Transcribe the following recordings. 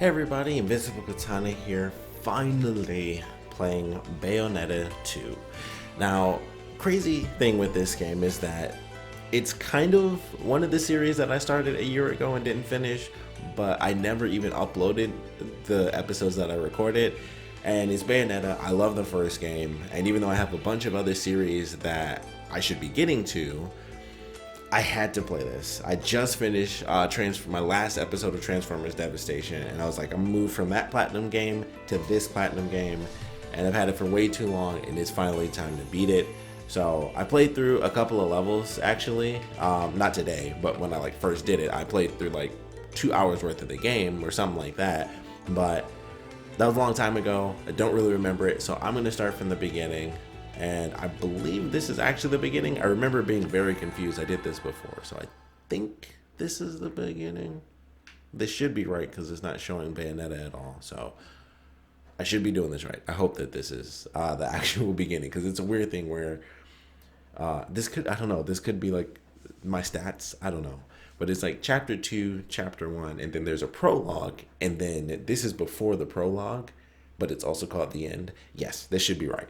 Hey everybody, Invisiblekatana here, finally playing Bayonetta 2. Now, crazy thing with this game is that it's kind of one of the series that I started a year ago and didn't finish, but I never even uploaded the episodes that I recorded. And it's Bayonetta. I love the first game, and even though I have a bunch of other series that I should be getting to, I had to play this. I just finished my last episode of Transformers Devastation, and I was like, I'm moved from that platinum game to this platinum game, and I've had it for way too long, and it's finally time to beat it. So I played through a couple of levels, actually. Not today, but when I first did it, I played through 2 hours worth of the game or something like that. But that was a long time ago. I don't really remember it, so I'm gonna start from the beginning. And I believe this is actually the beginning. I remember being very confused. I did this before, so I think this is the beginning. This should be right because it's not showing Bayonetta at all. So I should be doing this right. I hope that this is the actual beginning, because it's a weird thing where this could, I don't know, this could be like my stats. I don't know. But it's like chapter 2, chapter 1, and then there's a prologue. And then this is before the prologue, but it's also called the end. Yes, this should be right.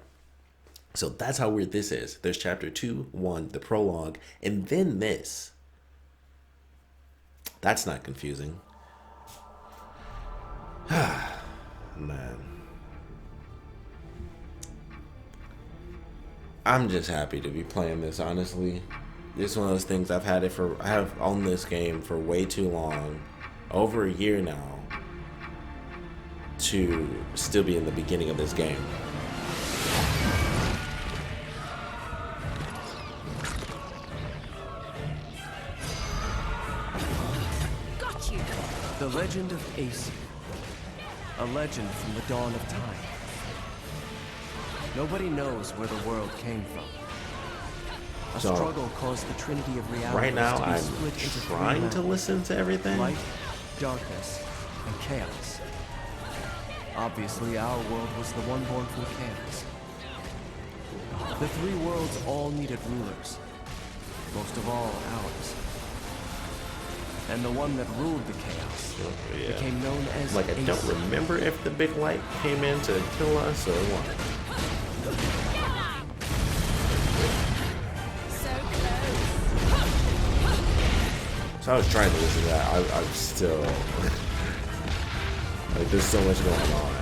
So that's how weird this is. There's chapter 2, 1, the prologue, and then this. That's not confusing. Man. I'm just happy to be playing this, honestly. It's one of those things I have owned this game for way too long. Over a year now. To still be in the beginning of this game. The legend of Aesir, a legend from the dawn of time. Nobody knows where the world came from. A struggle caused the trinity of reality right now to be I'm split into trying to listen to everything. Light, darkness, and chaos. Obviously, our world was the one born from chaos. The three worlds all needed rulers, most of all ours. And the one that ruled the chaos became known as I don't Aesir. remember if the big light came in to kill us or what. So I was trying to listen to that. I'm still there's so much going on.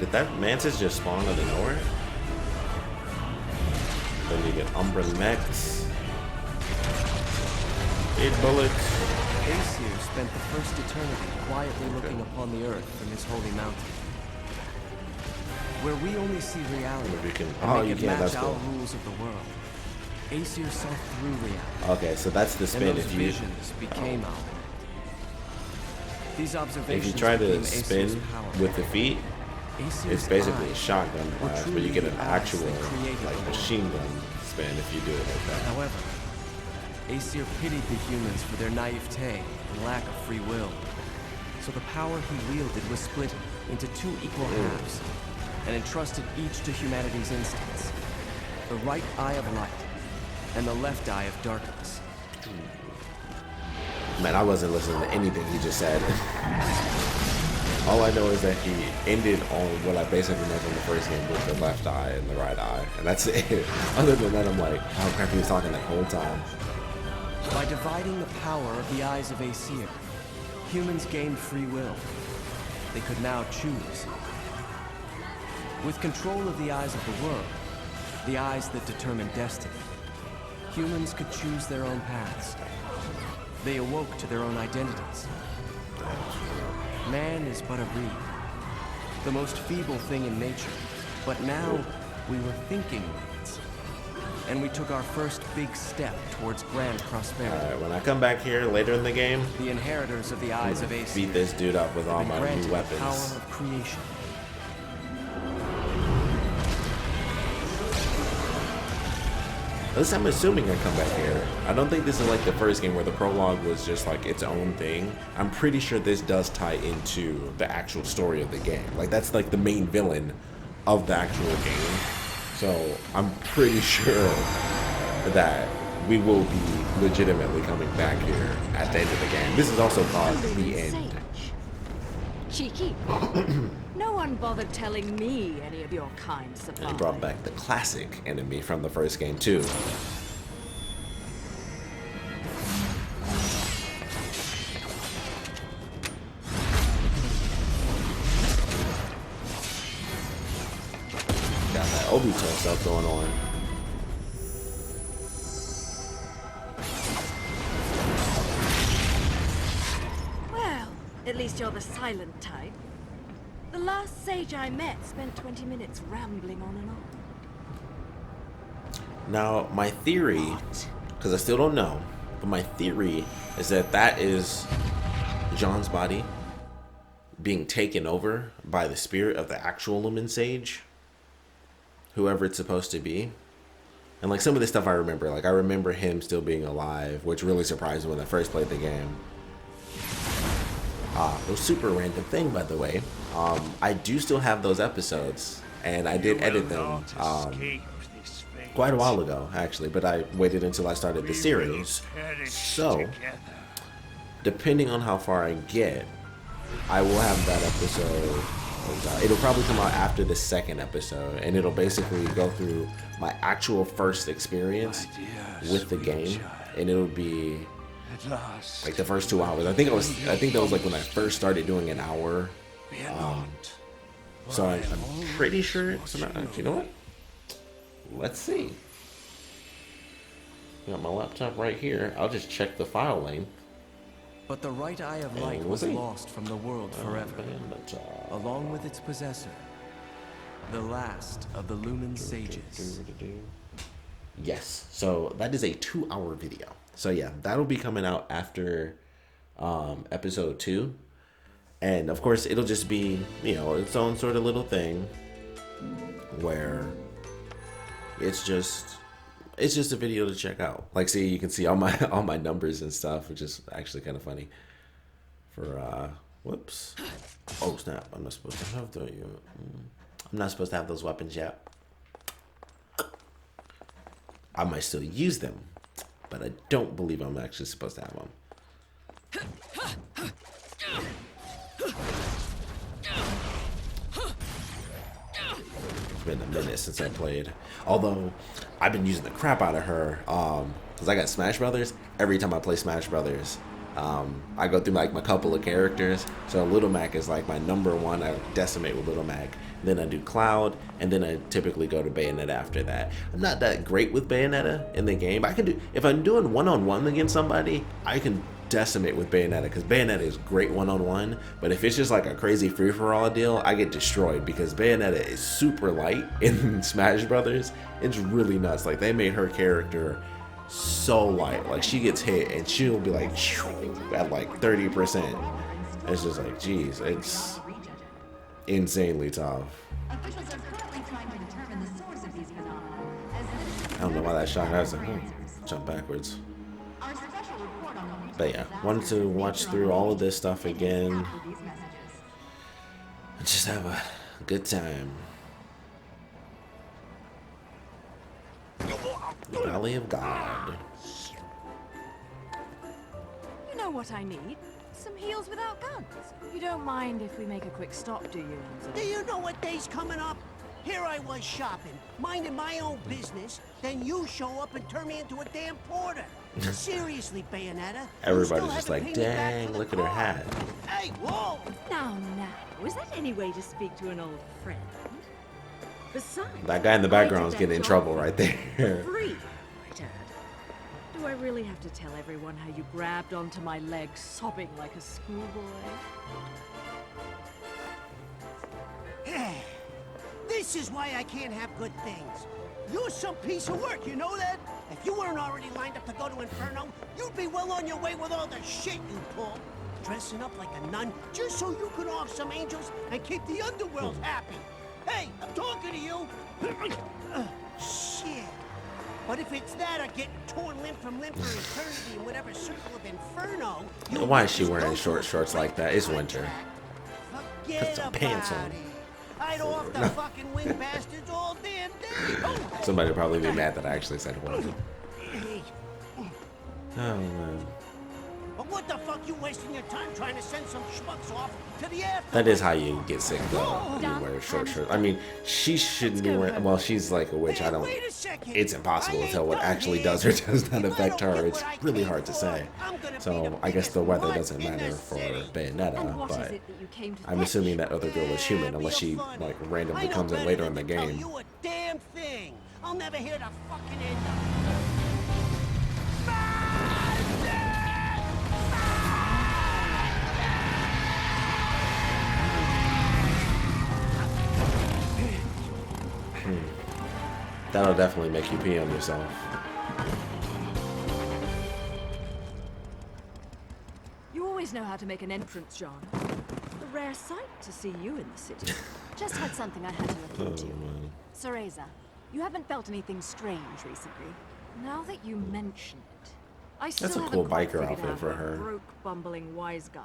Did that mantis just spawn out of nowhere? Then you get Umbra mechs. 8 bullets. Aesir spent the first eternity quietly looking upon the earth from his holy mountain, where we only see reality and make it match our rules of the world. Aesir saw through reality. Okay, so that's the spin. And those if you visions became our world. These observations if you try to became spin Aesir's power. with the feet, Aesir's it's basically a eyes shotgun were blast, but truly you get an the eyes actual that created the world. machine gun spin if you do it like that. However, Aesir pitied the humans for their naivete and lack of free will. So the power he wielded was split into two equal halves and entrusted each to humanity's instincts. The right eye of light and the left eye of darkness. Man, I wasn't listening to anything he just said. All I know is that he ended on what I basically meant from the first game with the left eye and the right eye. And that's it. Other than that, I'm like, how crap he was talking that whole time. By dividing the power of the eyes of Aesir, humans gained free will. They could now choose. With control of the eyes of the world, the eyes that determine destiny, humans could choose their own paths. They awoke to their own identities. Man is but a reed, the most feeble thing in nature. But now we were thinking reeds. And we took our first big step towards grand prosperity. Alright, when I come back here later in the game, The inheritors of the eyes of Aesir beat this dude up with all have been my granted new the weapons. power of creation. At least I'm assuming I come back here. I don't think this is like the first game where the prologue was just like its own thing. I'm pretty sure this does tie into the actual story of the game. Like that's like the main villain of the actual game. So I'm pretty sure that we will be legitimately coming back here at the end of the game. This is also called The End. Cheeky. No one bothered telling me any of your kind survived. And he brought back the classic enemy from the first game too. Got that Obito stuff going on. Well, at least you're the silent type. The last sage I met spent 20 minutes rambling on and on. Now, my theory, because I still don't know, but my theory is that that is Jean's body being taken over by the spirit of the actual Lumen Sage, whoever it's supposed to be. And like some of the stuff I remember, like I remember him still being alive, which really surprised me when I first played the game. It was a super random thing, by the way. I do still have those episodes, and I did edit them quite a while ago, actually, but I waited until I started the series. So, depending on how far I get, I will have that episode. It'll probably come out after the second episode, and it'll basically go through my actual first experience with the game, and it'll be like the first 2 hours. I think that was like when I first started doing an hour. So I'm pretty sure it's not. You know what? Let's see. Got my laptop right here. I'll just check the file length. But the right eye of light was lost from the world forever, along with its possessor, the last of the Lumen Sages. Yes, so that is a 2-hour video. So yeah, that'll be coming out after episode 2. And of course, it'll just be, you know, its own sort of little thing where it's just a video to check out. Like, see, you can see all my numbers and stuff, which is actually kind of funny. For whoops, oh snap! I'm not supposed to have those. I'm not supposed to have those weapons yet. I might still use them, but I don't believe I'm actually supposed to have them. It's been a minute since I played. Although, I've been using the crap out of her, because I got Smash Brothers. Every time I play Smash Brothers, I go through like my couple of characters. So Little Mac is like my number one. I decimate with Little Mac. Then I do Cloud, and then I typically go to Bayonetta after that. I'm not that great with Bayonetta in the game. I can do, if I'm doing one-on-one against somebody, I can decimate with Bayonetta, because Bayonetta is great one-on-one. But if it's just like a crazy free-for-all deal, I get destroyed, because Bayonetta is super light in Smash Brothers. It's really nuts. Like, they made her character so light. Like, she gets hit and she'll be like at like 30%. It's just like, geez, it's insanely tough. Officials are currently trying to determine the source of these phenomena. I don't know why that shot. I was like, jump backwards. Our special report on the But yeah, wanted to watch through all of this stuff again and just have a good time. The Valley of God. You know what I need? Some heals without guns. You don't mind if we make a quick stop, do you, Enzo? Do you know what day's coming up? Here I was shopping, minding my own business, then you show up and turn me into a damn porter. Seriously, Bayonetta. Everybody's just like, dang, look at her hat. Hey, whoa! Now, is that any way to speak to an old friend? Besides, That guy in the background is getting in trouble right there. Free, might add. Do I really have to tell everyone how you grabbed onto my leg, sobbing like a schoolboy? This is why I can't have good things. You're some piece of work, you know that? If you weren't already lined up to go to Inferno, you'd be well on your way with all the shit you pull. Dressing up like a nun just so you could off some angels and keep the underworld happy. Hey, I'm talking to you. Shit. But if it's that or getting torn limb from limb for eternity in whatever circle of Inferno... Why is she wearing short shorts like that? It's winter. Forget Put some pants on. about it. I'd off the fucking wing bastards all damn day. Somebody will probably be mad that I actually said what. Hey, Oh man. But what the fuck you wasting your time trying to send some schmucks off to the afterlife? That is how you get sick though. You wear short shirts. I mean, she shouldn't be wearing. Well, she's like a witch. I don't. Wait a second. It's impossible to tell what actually does or does not affect her. It's really hard to say. So I guess the weather doesn't matter for Bayonetta, but I'm assuming that other girl is human unless she like randomly comes in later in the game. You a damn thing. I'll never hear the fucking end of it. That'll definitely make you pee on yourself. You always know how to make an entrance, John. A rare sight to see you in the city. Just had something I had to look into. Cereza, you haven't felt anything strange recently. Now that you mention it, I still That's a haven't cool quite biker figured outfit out for how her. a broke, bumbling wise guy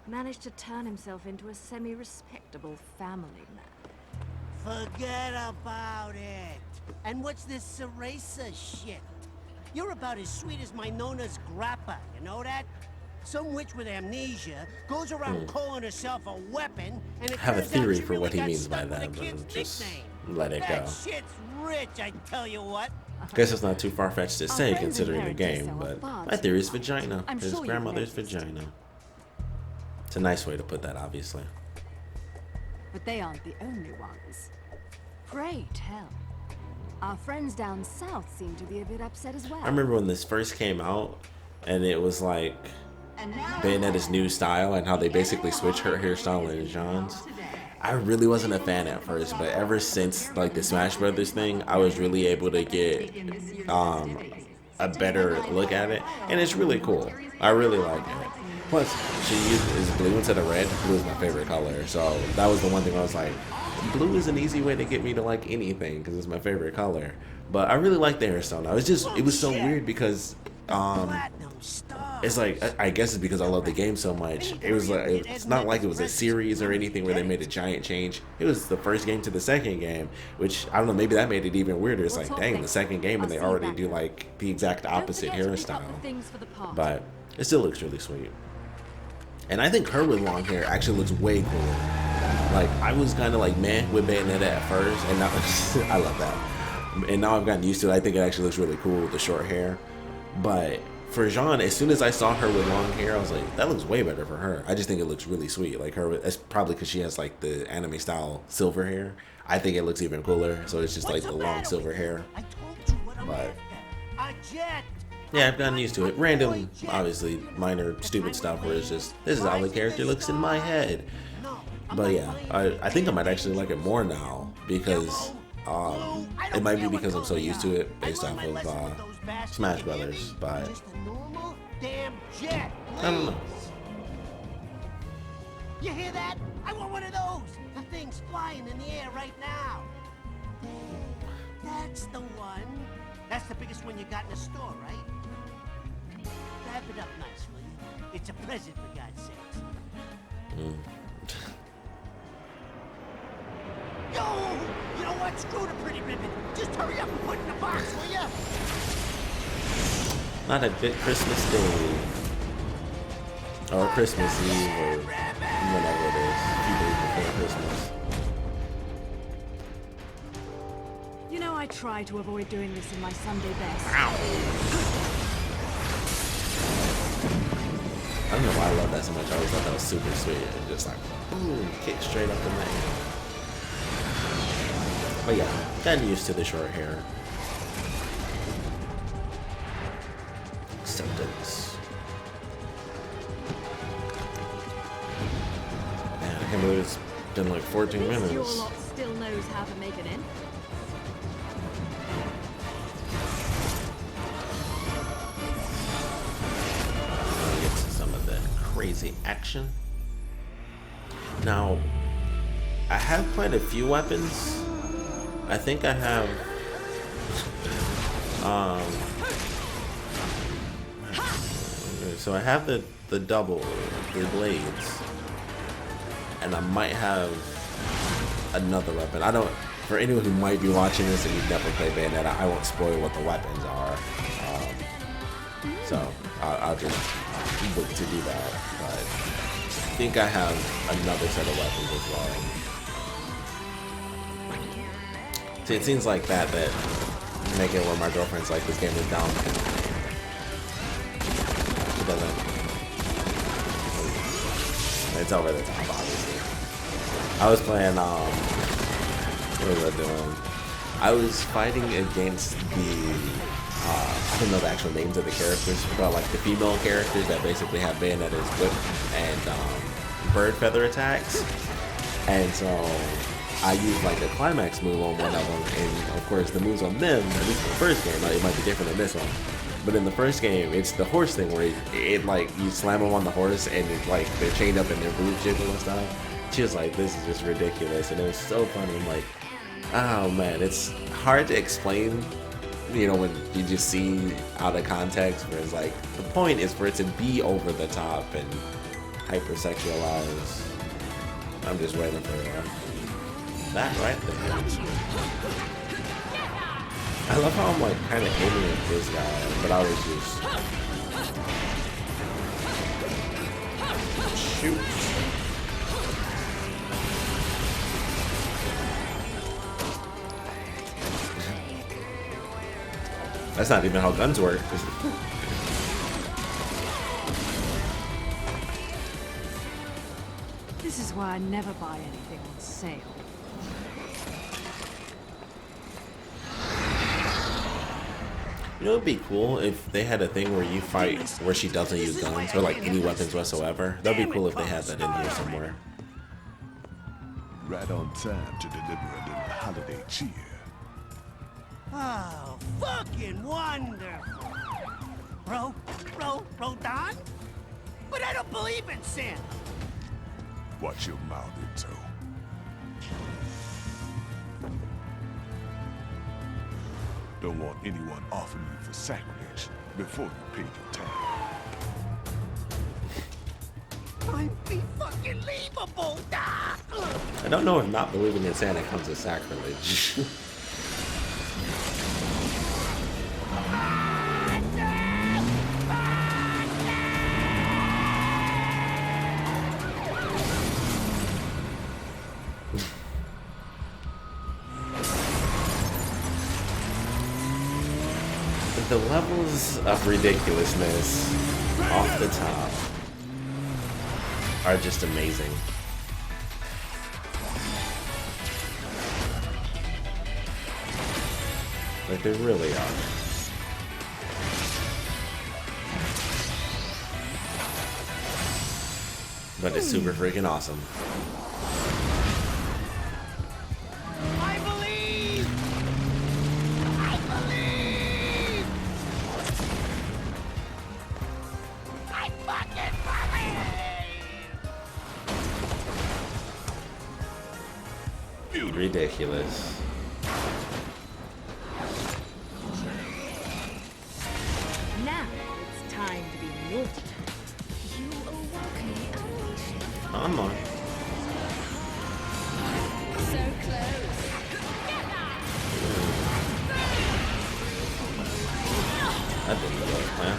managed to turn himself into a semi-respectable family man. Forget about it. And what's this Cereza shit? You're about as sweet as my Nona's grappa, you know that? Some witch with amnesia goes around calling herself a weapon, and it I have a turns out theory she for really what he got means by stuck with that, a kid's but just nickname. let it That go. shit's rich, I tell you what. Guess it's not too far-fetched to say friends considering the inherit game, this, so but our my fathers theory is might. vagina. I'm His sure you've grandmother's noticed. vagina. It's a nice way to put that, obviously. But they aren't the only ones. Pray tell. Our friends down south seem to be a bit upset as well. I remember when this first came out, and it was like Bayonetta's new style and how they basically switched her hairstyle and Jean's. I really wasn't a fan at first, but ever since like the Smash Brothers thing, I was really able to get a better look at it, and it's really cool. I really like it. Plus, she uses blue instead of red. Blue is my favorite color, so that was the one thing I was like, blue is an easy way to get me to like anything because it's my favorite color. But I really like the hairstyle now. It was so weird because Platinum star. it's like I guess it's because I love the game so much. It was like it's not like it was a series or anything where they made a giant change. It was the first game to the second game, which I don't know, maybe that made it even weirder. It's like, dang, the second game and they already do like the exact opposite hairstyle. But it still looks really sweet. And I think her with long hair actually looks way cooler. Like I was kind of like meh with Bayonetta at first, and now I love that. And now I've gotten used to it. I think it actually looks really cool with the short hair. But for Jean, as soon as I saw her with long hair, I was like, that looks way better for her. I just think it looks really sweet. Like her, it's probably because she has like the anime style silver hair. I think it looks even cooler. So it's just like the long silver hair. I told you what I'm But after. A jet. yeah, I've gotten used to it. Random, obviously, minor, stupid stuff where it's just, this is how the character looks in my head. But yeah, I think I might actually like it more now because it might be because I'm so used to it based off of Smash Brothers. But Just a normal damn jet. I don't know. You hear that? I want one of those. The thing's flying in the air right now. That's the one. That's the biggest one you got in the store, right? Wrap it up nice, will you? It's a present, for God's sakes. Yo! You know what? Screw the pretty ribbon. Just hurry up and put it in the box, will ya? Not a bit Christmas Day. Or Christmas Eve or whenever it is. A few days before Christmas. You know, I try to avoid doing this in my Sunday best. I don't know why I love that so much. I always thought that was super sweet. And just like, boom, kick straight up in the air. But yeah, gotten used to the short hair. Acceptance. Man, I can't believe it's been like 14 At least minutes. your lot still knows how to make it in. Get to some of the crazy action. Now, I have quite a few weapons. I think I have so I have the double, the blades, and I might have another weapon. I don't, for anyone who might be watching this and you've never played Bayonetta, I won't spoil what the weapons are. So I'll just look to do that. But I think I have another set of weapons as well. See, it seems like that make it where my girlfriend's like, this game is down. She doesn't. It's over the top, obviously. I was playing, what was I doing? I was fighting against the, I don't know the actual names of the characters, but like the female characters that basically have Bayonetta's whip and bird feather attacks. And so I used like a climax move on one of them, and of course the moves on them, at least in the first game, it might be different in this one. But in the first game, it's the horse thing where it like, you slam them on the horse and it, like they're chained up and their boobs jiggle and stuff. She was like, this is just ridiculous, and it was so funny. I'm like, oh man, it's hard to explain, you know, when you just see out of context, where it's like, the point is for it to be over the top and hypersexualized. I'm just waiting for that right there. I love how I'm like kind of aiming at this guy, but I was just shoot. That's not even how guns work. This is why I never buy anything on sale. You know, it'd be cool if they had a thing where you fight where she doesn't use guns or like any weapons whatsoever. That'd be cool if they had that in here somewhere. Right on time to deliver a little holiday cheer. Oh, fucking wonderful. Bro, Don? But I don't believe in Santa. Watch your mouth, Ito. Don't want anyone offering you for sacrilege before you pay your tab. Unbelievable, Doc! I don't know if not believing in Santa comes with sacrilege. The levels of ridiculousness off the top are just amazing. Like, they really are. But it's super freaking awesome. I believe! I believe! I fucking believe! Ridiculous. Now it's time to be naughty. You awoke me, Alicia. I'm on. So close. That didn't work, man.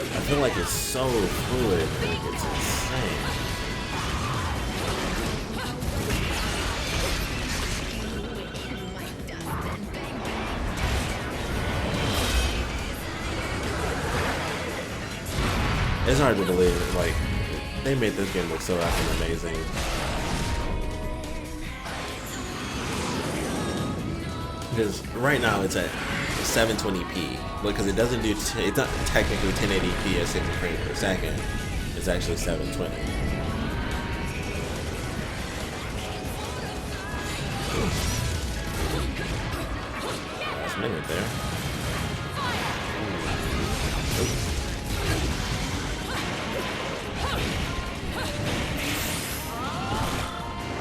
I feel like it's so fluid, like it's insane. It's hard to believe, like, they made this game look so effing amazing. Because right now it's at 720p, because it doesn't do, it's not technically 1080p at 60 frames per second. It's actually 720. Last minute there.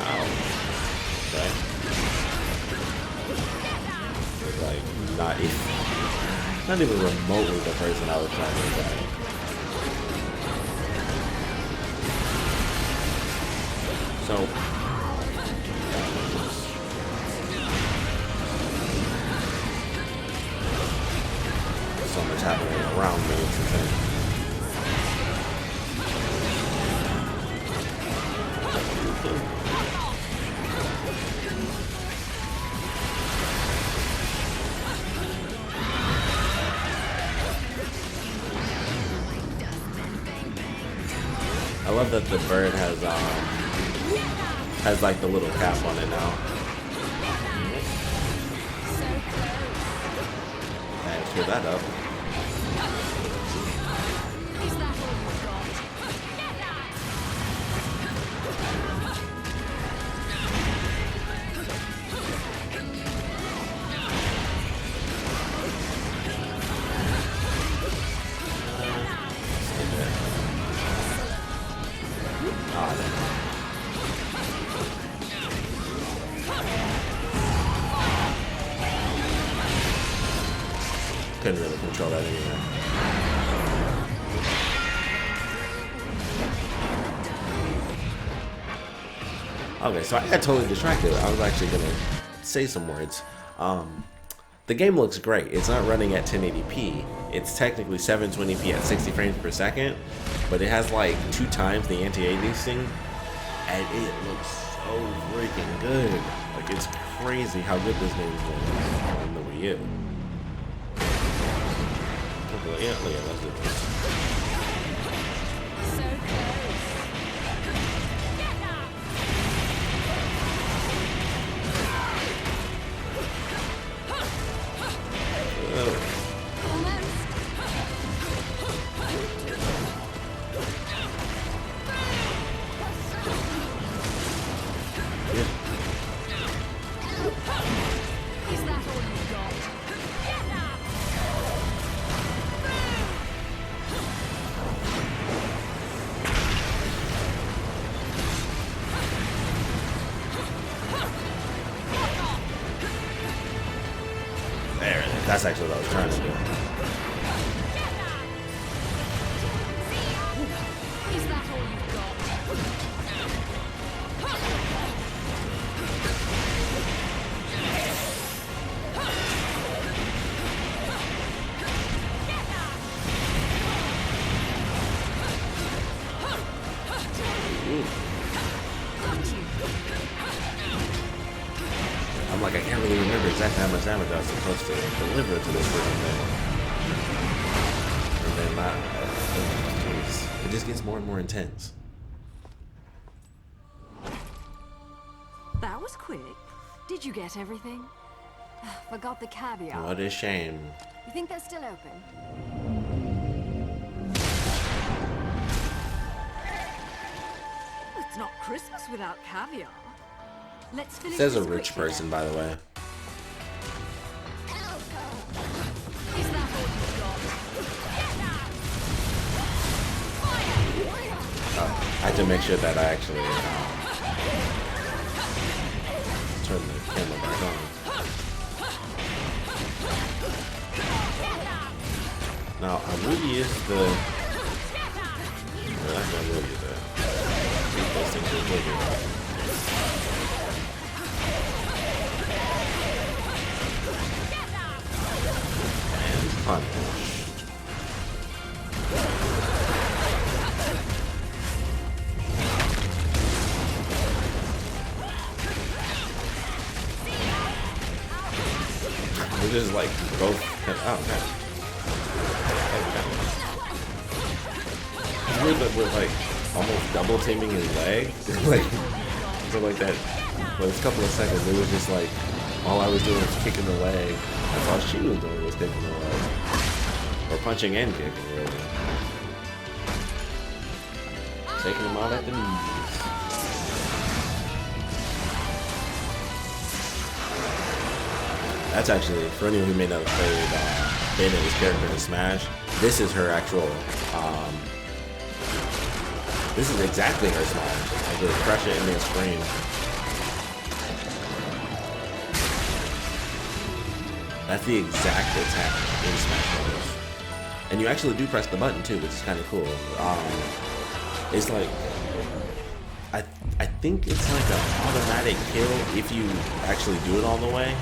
Ow. Okay. Not even remotely the person I was trying to attack. So much happening around me, it's insane. I love that the bird has like the little cap on it now. And clear that up. Couldn't really control that anyway. Okay, so I got totally distracted. I was actually gonna say some words. The game looks great. It's not running at 1080p. It's technically 720p at 60 frames per second, but it has like 2 times the anti-aliasing, and it looks so freaking good. Like, it's crazy how good this game looks on the Wii U. Yeah, look at that. That's actually what I was trying to do. Is that all you've got? I'm like, I can't really remember exactly how much damage I was supposed to deliver to this freaking thing. And then it just gets more and more intense. That was quick. Did you get everything? Forgot the caviar. What a shame. You think they're still open? It's not Christmas without caviar. Let's finish. Says a this rich quickly person, then. by the way. Is that all you've got? I had to make sure that I actually turn the camera back on. Now, I really used the... Well, I can really use that. Keep those things are bigger. And punished. We just like go. Oh man. It's weird that we're like almost double teaming his leg. Like, so like that. For a couple of seconds, it was just like all I was doing was kicking the leg. That's all she was doing was kicking the leg, or punching and kicking, really. Taking him out at the knees. That's actually, for anyone who may not have played Bayonetta's character in Smash, this is her actual, this is exactly her Smash. I just crush it and then scream. That's the exact attack in Smash Bros. And you actually do press the button too, which is kind of cool. It's like, I think it's like an automatic kill if you actually do it all the way.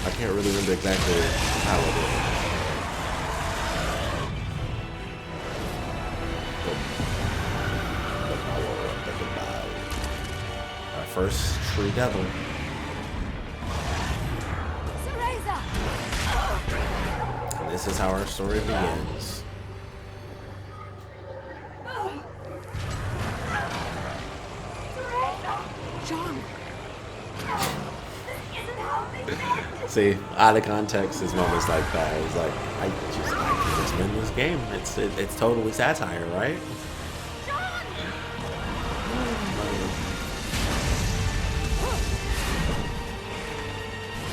I can't really remember exactly how it is. Our first true devil. And this is how our story begins. John. See, out of context, there's moments like that. It's like, I can just win this game. It's totally satire, right?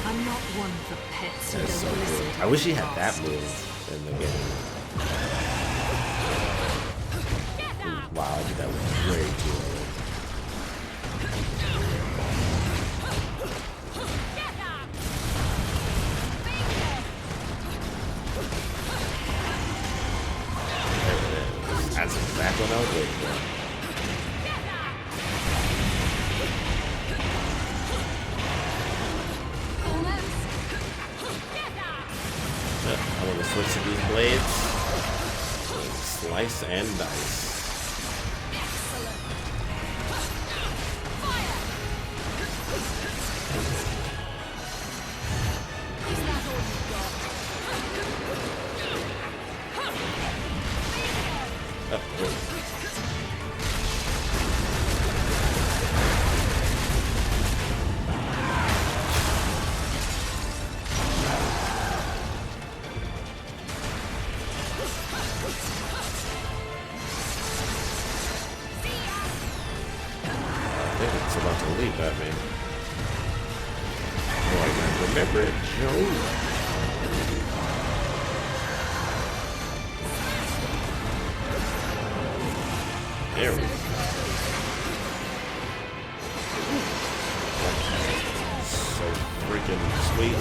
I'm not one for pets. That's so cool. I wish he had that move in the game. Ooh, wow, I did that way too early. That's exactly what I was waiting for. I want to switch to these blades. Slice and dice. It's about to leap at me. Oh, I gotta remember it, Joe. There we go. So freaking sweet.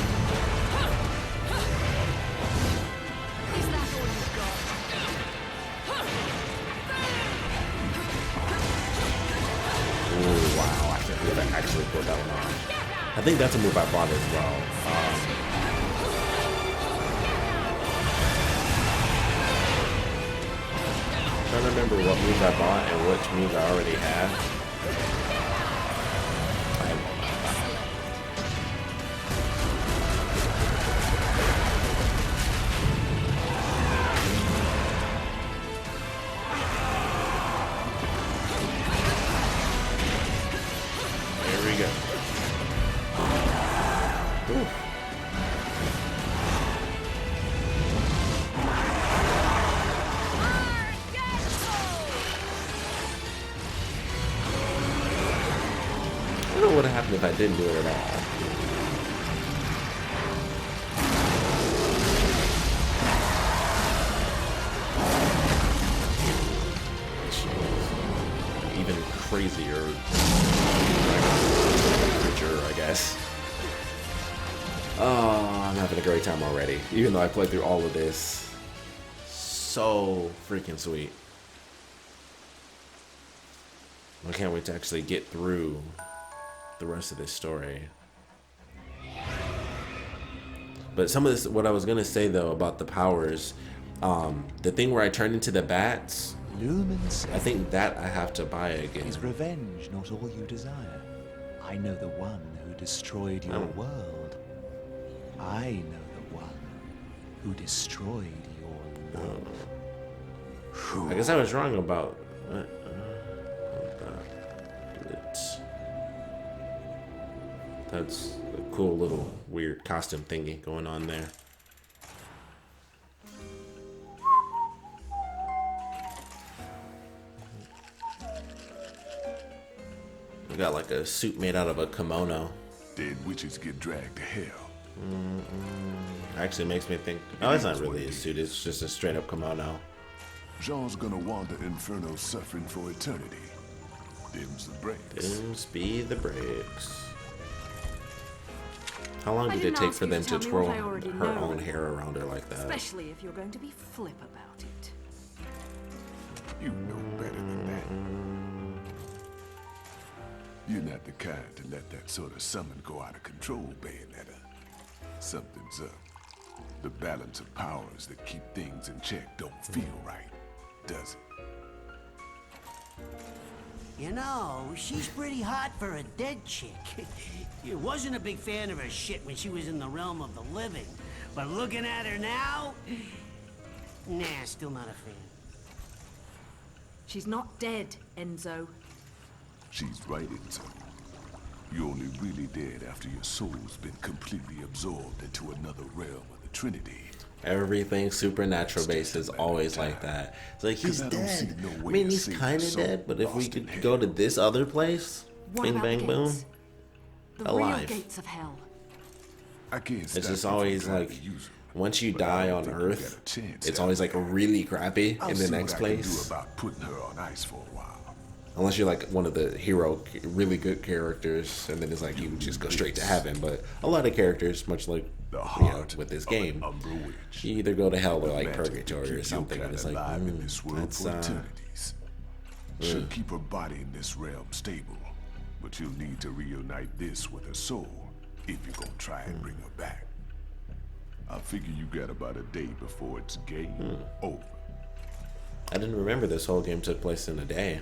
That actually put that one on. I think that's a move I bought as well. Trying to remember what moves I bought and which moves I already have. I don't know what would happen if I didn't do it at all. Even crazier creature, I guess. Oh, I'm having a great time already. Even though I played through all of this. So freaking sweet. I can't wait to actually get through the rest of this story. But some of this, what I was gonna say though about the powers, the thing where I turn into the bats, I think that I have to buy again. Is revenge not all you desire? I know the one who destroyed your world. I know the one who destroyed your love. I guess I was wrong about it. That's a cool little weird costume thingy going on there. We got like a suit made out of a kimono. Dead witches get dragged to hell. Actually makes me think, oh, it's not really a suit, it's just a straight up kimono. Jean's gonna wander Inferno suffering for eternity. Them's the breaks. Them's be the breaks. How long I did it didn't take ask for you them to to tell me what twirl I already her know. own hair around her like that? Especially if you're going to be flip about it. You know better than that. You're not the kind to let that sort of summon go out of control, Bayonetta. Something's up. The balance of powers that keep things in check don't feel right, does it? You know, she's pretty hot for a dead chick. You wasn't a big fan of her shit when she was in the realm of the living. But looking at her now... Nah, still not a fan. She's not dead, Enzo. She's right, Enzo. You're only really dead after your soul's been completely absorbed into another realm of the Trinity. Everything supernatural based is always like that. It's like, he's dead. I mean, he's kind of dead, but if we could go to this other place, What bing about bang the boom, gates? The alive. real gates of hell. I can't It's stop just you from always trying like, to use 'em, once you but I die don't on think you Earth, got a chance it's out always like there. really crappy I'll in see the what next I can do place. about putting her on ice for a while. Unless you're like one of the really good characters, and then it's like you just go straight to heaven. But a lot of characters, much like The you know, heart with this of an game, Umbra witch. you either go to hell or like Magic to purgatory keep or your something, and kind it's like, alive in this world that's for eternities. She'll keep her body in this realm stable, but you'll need to reunite this with her soul if you're gonna try and bring her back. I figure you got about a day before it's game over. I didn't remember this whole game took place in a day.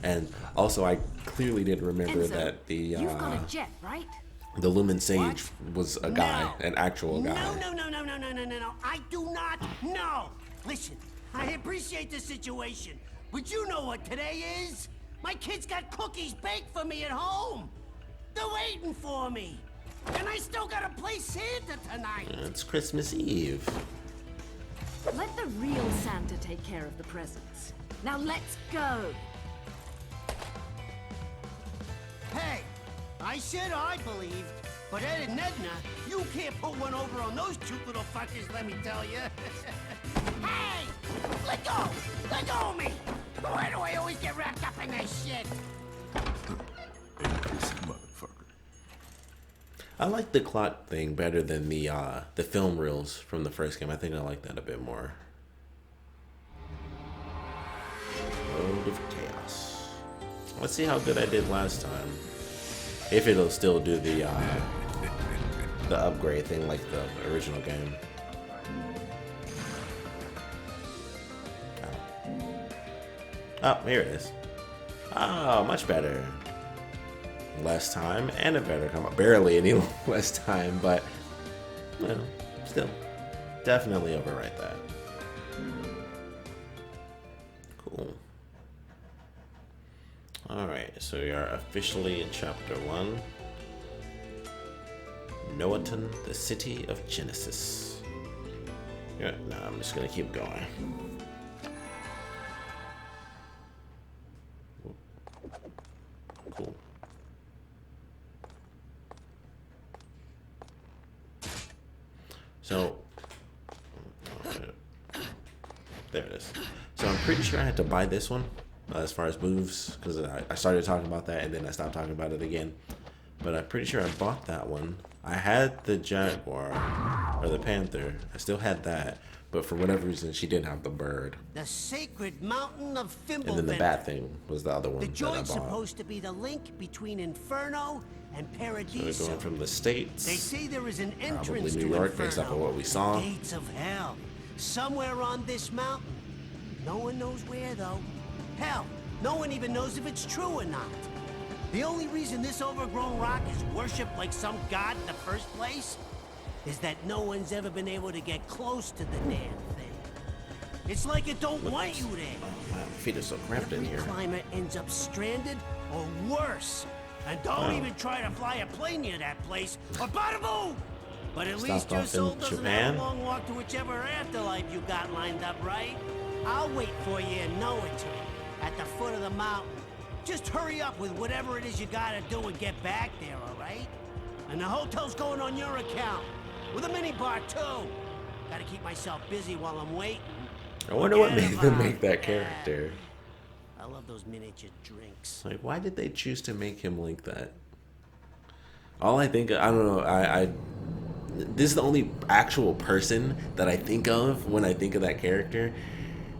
And also, I clearly didn't remember Enzo, that you've got a jet, right? the Lumen Sage was a guy, No. an actual guy. No. I do not know. Listen, I appreciate the situation, but you know what today is? My kids got cookies baked for me at home. They're waiting for me. And I still gotta play Santa tonight. It's Christmas Eve. Let the real Santa take care of the presents. Now let's go. Hey, I said I believed, but Ed and Edna, you can't put one over on those cute little fuckers, let me tell you. Hey! Let go! Let go of me! Why do I always get wrapped up in this shit? This motherfucker. I like the clock thing better than the film reels from the first game. I think I like that a bit more. Road of Chaos. Let's see how good I did last time. If it'll still do the upgrade thing like the original game. Oh, here it is. Oh, much better. Less time and a better come up. Barely any less time, but well, still, definitely overwrite that. Cool. Alright, so we are officially in chapter 1. Noaton, the city of Genesis. Yeah, no, I'm just gonna keep going. Cool. So, there it is. So I'm pretty sure I had to buy this one as far as moves, because I started talking about that and then I stopped talking about it again. But I'm pretty sure I bought that one. I had the Jaguar, or the Panther. I still had that, but for whatever reason, she didn't have the bird. The sacred mountain of Fimbulvin. And then the bat thing was the other one The that I joint's bought. supposed to be the link between Inferno and So Paradiso. we're going from the States. They say there is an Probably entrance New to York, Inferno, based off of what we saw. the gates of hell, somewhere on this mountain. No one knows where, though. Hell, no one even knows if it's true or not. The only reason this overgrown rock is worshipped like some god in the first place is that no one's ever been able to get close to the damn thing. It's like it don't want you there. Oh, my feet are so cramped in Every here. climber ends up stranded or worse. And don't even try to fly a plane near that place, or bada boom! But at least Stopped your off soul in doesn't Japan? have a long walk to whichever afterlife you got lined up, right? I'll wait for you in Noaton, at the foot of the mountain. Just hurry up with whatever it is you gotta do and get back there, all right? And the hotel's going on your account, with a minibar too. Gotta keep myself busy while I'm waiting. I wonder what Forget made them about make that that. character. I love those miniature drinks. Like, why did they choose to make him like that? All I think, I don't know, this is the only actual person that I think of when I think of that character,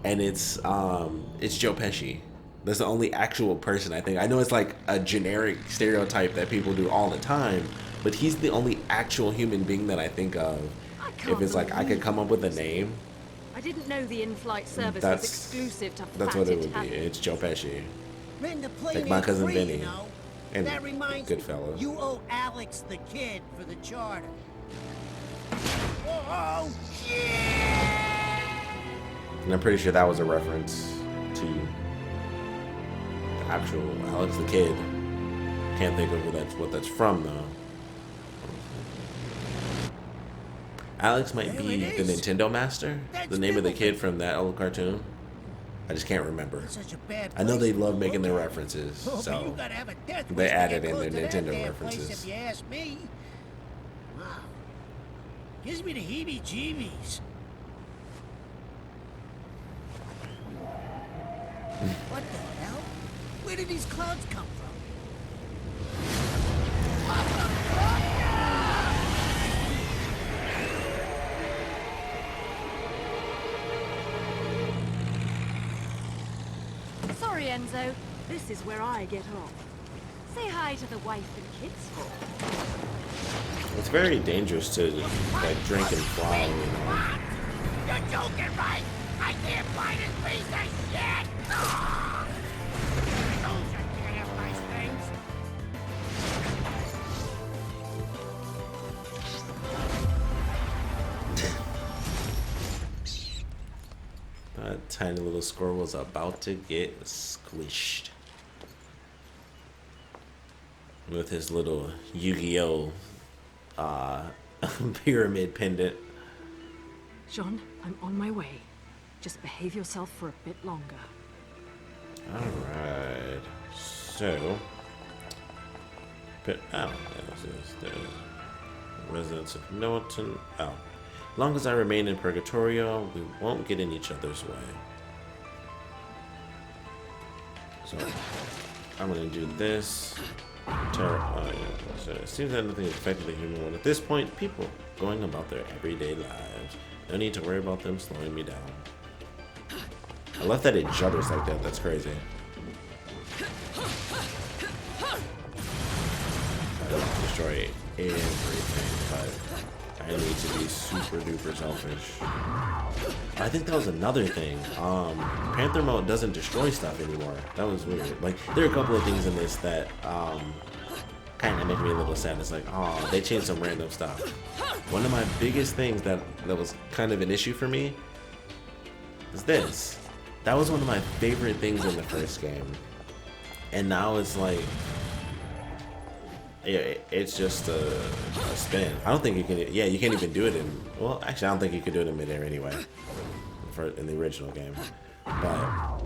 and it's Joe Pesci. That's the only actual person I think. I know it's like a generic stereotype that people do all the time, but he's the only actual human being that I think of. I can't If it's like I could come up with a name, I didn't know the in-flight service was that's exclusive to that's fat what it would be. Italians. It's Joe Pesci. Man, the plane Like my ain't cousin free, Vinny. you know. And That reminds me, Goodfellas. you owe Alex the kid for the charter. Oh, And I'm pretty sure that was a reference to the actual Alex the Kid. Can't think of what that's from though. Alex might be There it the is. Nintendo Master, That's the name of the biblical. kid from that old cartoon. I just can't remember. such a bad I know place they to love look making their at. references, Oh, but you so gotta have a death they wish to added get in their close to that Nintendo damn place, references. if you ask me. Wow. Gives me the heebie-jeebies. What the hell? Where did these clouds come from? Sorry, Enzo. This is where I get off. Say hi to the wife and kids for me. It's very dangerous to like drink and fly, you know. You're joking, right? I can't find this piece of shit! Those are damn nice things. That tiny little squirrel was about to get squished with his little Yu-Gi-Oh pyramid pendant. John, I'm on my way. Just behave yourself for a bit longer. Alright, so but this is the residents of Norton. Oh, as long as I remain in Purgatorio, we won't get in each other's way. So I'm gonna do this. So it seems that nothing affected the human world at this point. People going about their everyday lives. No need to worry about them slowing me down. I love that it judders like that. That's crazy. I don't destroy everything, but I need to be super duper selfish. I think that was another thing. Panther mode doesn't destroy stuff anymore. That was weird. Like, there are a couple of things in this that kind of make me a little sad. It's like, oh, they changed some random stuff. One of my biggest things that was kind of an issue for me is this. That was one of my favorite things in the first game. And now it's like, it's just a spin. I don't think you can, yeah, you can't even do it in, well, actually, I don't think you could do it in midair anyway, in the original game. But, yeah,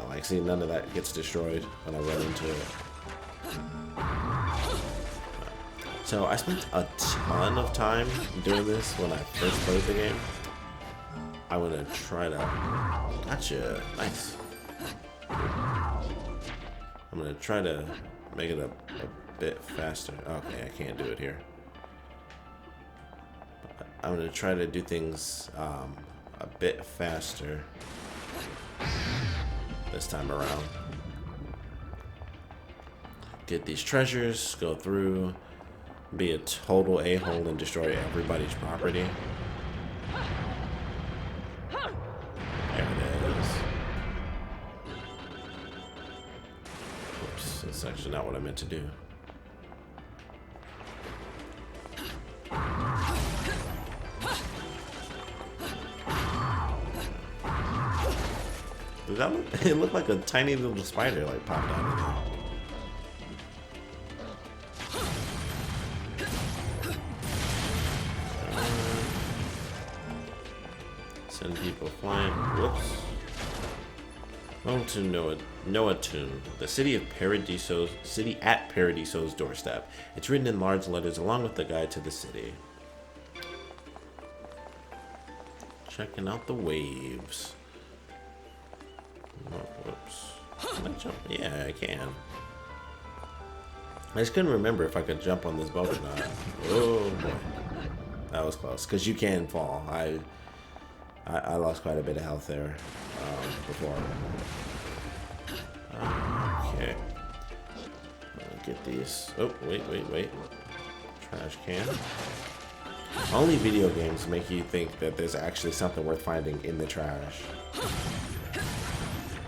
like, see, none of that gets destroyed when I run into it. So, I spent a ton of time doing this when I first played the game. I'm gonna try to, gotcha, nice. I'm gonna try to make it a bit faster. Okay, I can't do it here. I'm gonna try to do things a bit faster this time around. Get these treasures, go through, be a total a-hole and destroy everybody's property. There it is. Oops, that's actually not what I meant to do. Does that look, it looked like a tiny little spider like popped out of there. Send people flying. Whoops. Home to Noatun, the city at Paradiso's doorstep. It's written in large letters along with the guide to the city. Checking out the waves. Oh, whoops. Can I jump? Yeah, I can. I just couldn't remember if I could jump on this boat or not. Oh boy, that was close. Cause you can fall. I lost quite a bit of health there before. Okay. Get these. Oh wait. Trash can. Only video games make you think that there's actually something worth finding in the trash.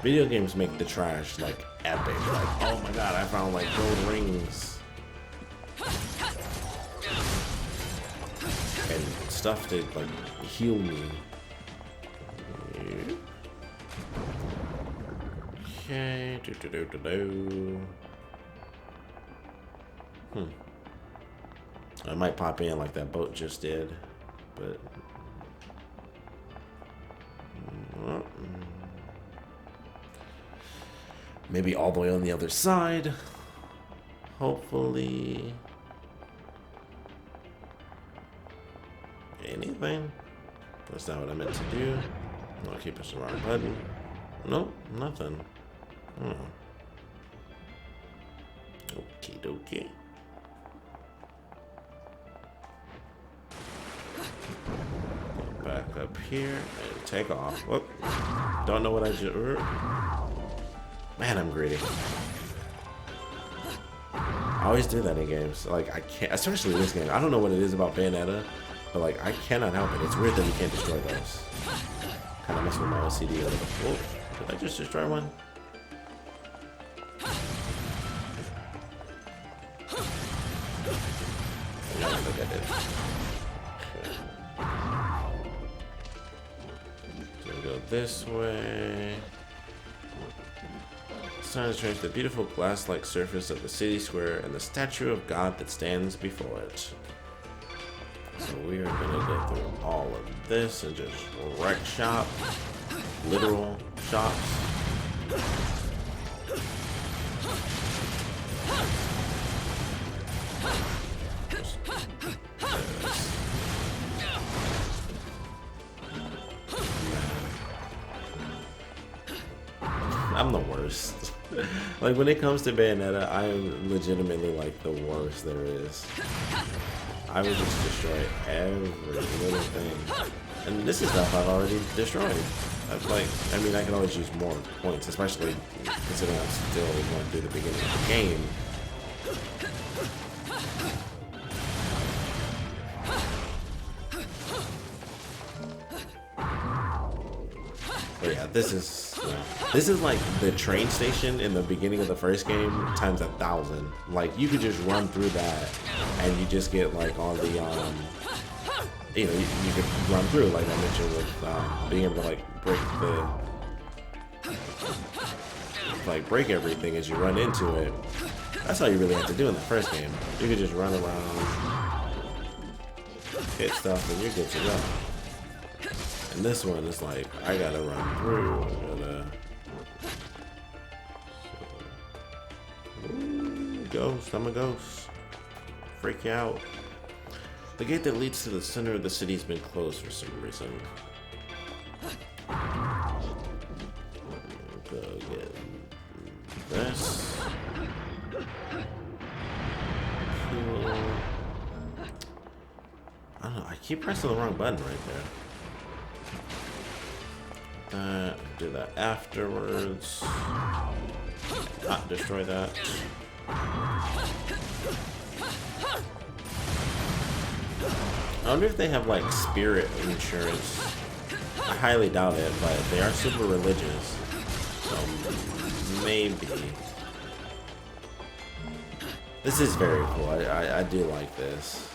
Video games make the trash like epic. Like, oh my god, I found like gold rings and stuff to like heal me. Okay. I might pop in like that boat just did, but maybe all the way on the other side. Hopefully. Anything? That's not what I meant to do. I'll keep pushing the wrong button. Nope, nothing. Okie dokie. Back up here and take off. Whoop. Don't know what I just. Man, I'm greedy. I always do that in games. Like, I can't, especially this game. I don't know what it is about Bayonetta, but like, I cannot help it. It's weird that you can't destroy those. Kind of mess with my OCD a little bit. Whoa, did I just destroy one? I don't think I did. Okay. So we go this way. It's time to change the beautiful glass-like surface of the city square and the statue of God that stands before it. So we are gonna go through all of this and just wreck shop, literal shops. I'm the worst. Like, when it comes to Bayonetta, I am legitimately like the worst there is. I would just destroy every little thing. And this is stuff I've already destroyed. I mean, I can always use more points, especially considering I'm still going through the beginning of the game. But yeah, this is like the train station in the beginning of the first game times 1,000. Like, you could just run through that and you just get like all the you know, you could run through, like I mentioned, with being able to like break everything as you run into it. That's all you really have to do in the first game. You could just run around, hit stuff, and you're good to go. And this one is like, I gotta run through. Ghost, I'm a ghost. Freak you out. The gate that leads to the center of the city has been closed for some reason. Go get this. Cool. I don't know, I keep pressing the wrong button right there. Do that afterwards. Not destroy that. I wonder if they have like spirit insurance. I highly doubt it, but they are super religious. So maybe. This is very cool. I do like this.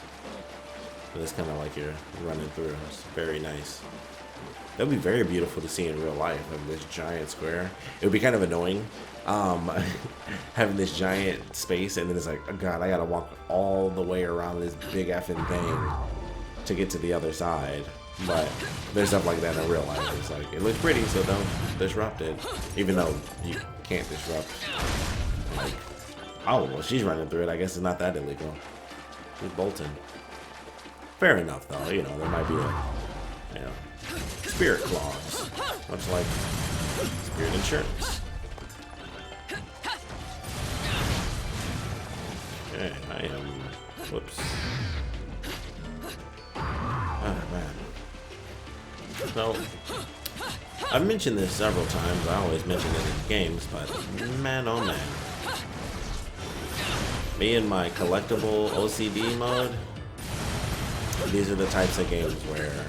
It's kind of like you're running through. It's very nice. That would be very beautiful to see in real life, having this giant square. It would be kind of annoying, having this giant space, and then it's like, oh god, I gotta walk all the way around this big effing thing to get to the other side. But there's stuff like that in real life. It's like, it looks pretty, so don't disrupt it. Even though you can't disrupt. Like, oh, well, she's running through it. I guess it's not that illegal. She's bolting. Fair enough, though. You know, there might be a, you know, spirit clause, much like spirit insurance. Okay, I am. Whoops. Oh man. So, I've mentioned this several times. I always mention it in games, but man, oh man. Me and my collectible OCD mode, these are the types of games where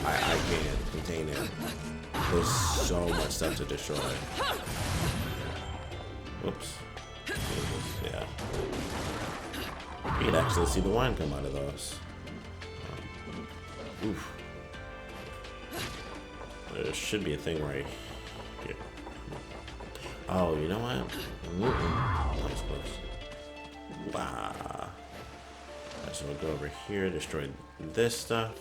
I can't contain it. There's so much stuff to destroy. Whoops. Yeah. You can actually see the wine come out of those. Oof. There should be a thing right here. Oh, you know what? Nice close. Wow. So we'll go over here, destroy this stuff.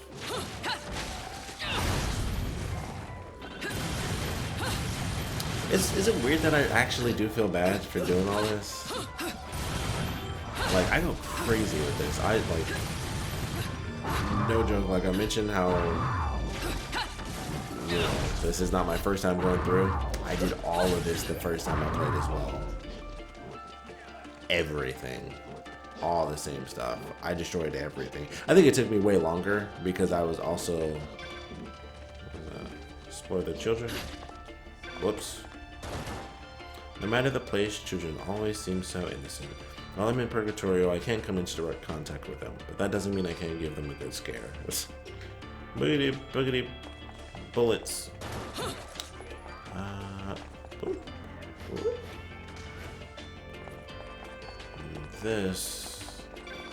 Is it weird that I actually do feel bad for doing all this? Like, I go crazy with this. I, like, no joke, like I mentioned how, you know, this is not my first time going through. I did all of this the first time I played as well. Everything. All the same stuff. I destroyed everything. I think it took me way longer because I was also... spoil the children. Whoops. No matter the place, children always seem so innocent. While I'm in Purgatorio, I can't come into direct contact with them, but that doesn't mean I can't give them a good scare. Boogity, boogity, bullets. This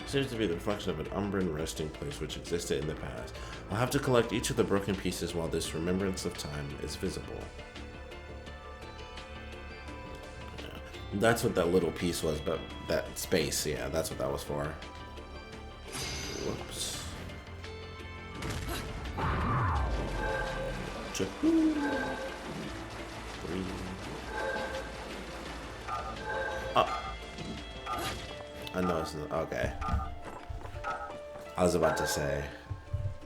seems to be the reflection of an Umbran resting place which existed in the past. I'll have to collect each of the broken pieces while this remembrance of time is visible. That's what that little piece was, but that space, yeah, that's what that was for. Whoops. Oh. I know it's not, okay. I was about to say,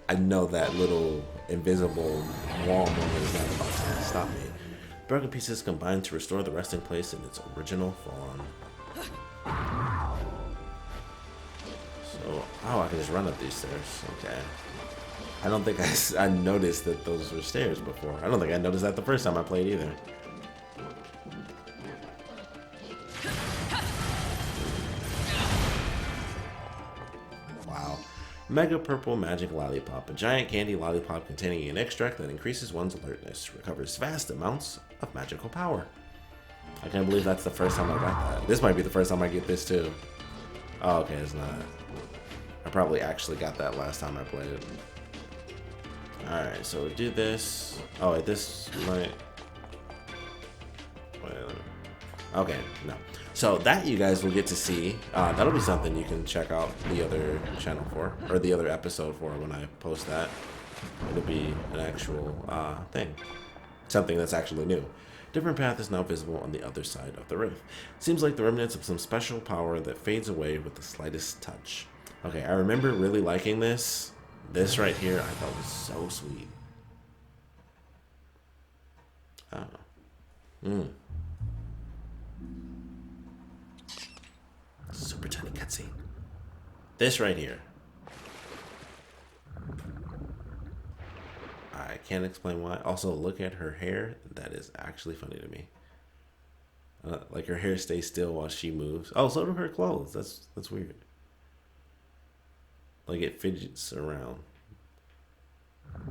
I know that little invisible wall moment is not about to stop me. Broken pieces combine to restore the resting place in its original form. So, oh, I can just run up these stairs. Okay. I don't think I noticed that those were stairs before. I don't think I noticed that the first time I played either. Wow. Mega Purple Magic Lollipop. A giant candy lollipop containing an extract that increases one's alertness. Recovers vast amounts of magical power. I can't believe that's the first time I got that. This might be the first time I get this too. Oh, okay, it's not. I probably actually got that last time I played it. Alright, so do this. Oh, wait, this might... Wait, okay, no. So that you guys will get to see. That'll be something you can check out the other channel for, or the other episode for when I post that. It'll be an actual thing. Something that's actually new. Different path is now visible on the other side of the rift. Seems like the remnants of some special power that fades away with the slightest touch. Okay, I remember really liking this. This right here, I thought was so sweet. Oh. Super tiny cutscene. This right here. I can't explain why. Also, look at her hair. That is actually funny to me. Like her hair stays still while she moves. Oh, so do her clothes. That's weird. Like it fidgets around. I'm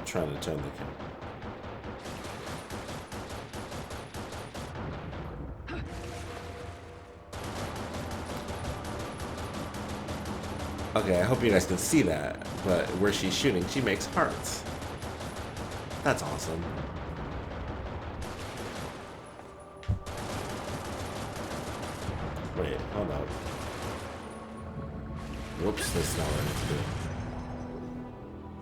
trying to turn the camera. Okay, I hope you guys can see that, but where she's shooting, she makes hearts. That's awesome. Wait, hold up. Whoops, that's not what I meant to do.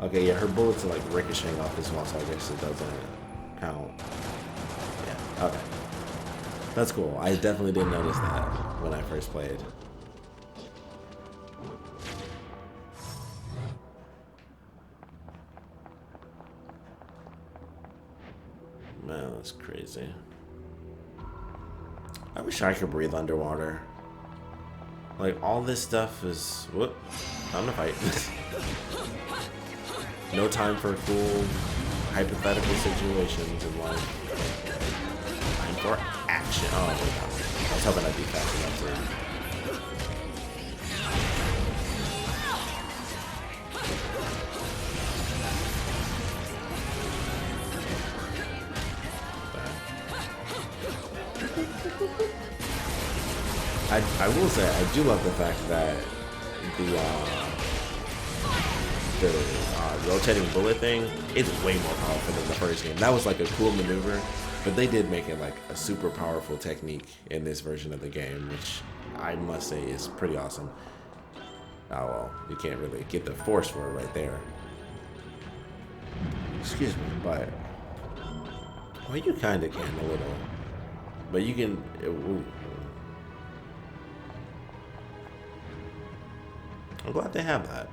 Okay, yeah, her bullets are like ricocheting off this wall, so I guess it doesn't count. Yeah, okay. That's cool. I definitely didn't notice that when I first played. That's crazy. I wish I could breathe underwater. Like, all this stuff is... Whoop. Time to fight. No time for cool, hypothetical situations in life. Time for action. Oh, my God. I was hoping I'd be fast enough to... I will say, I do love the fact that the rotating bullet thing is way more powerful than the first game. That was like a cool maneuver, but they did make it like a super powerful technique in this version of the game, which I must say is pretty awesome. Oh well, you can't really get the force for it right there. Excuse me, but well, you kind of can a little, but you can. Ooh. I'm glad they have that.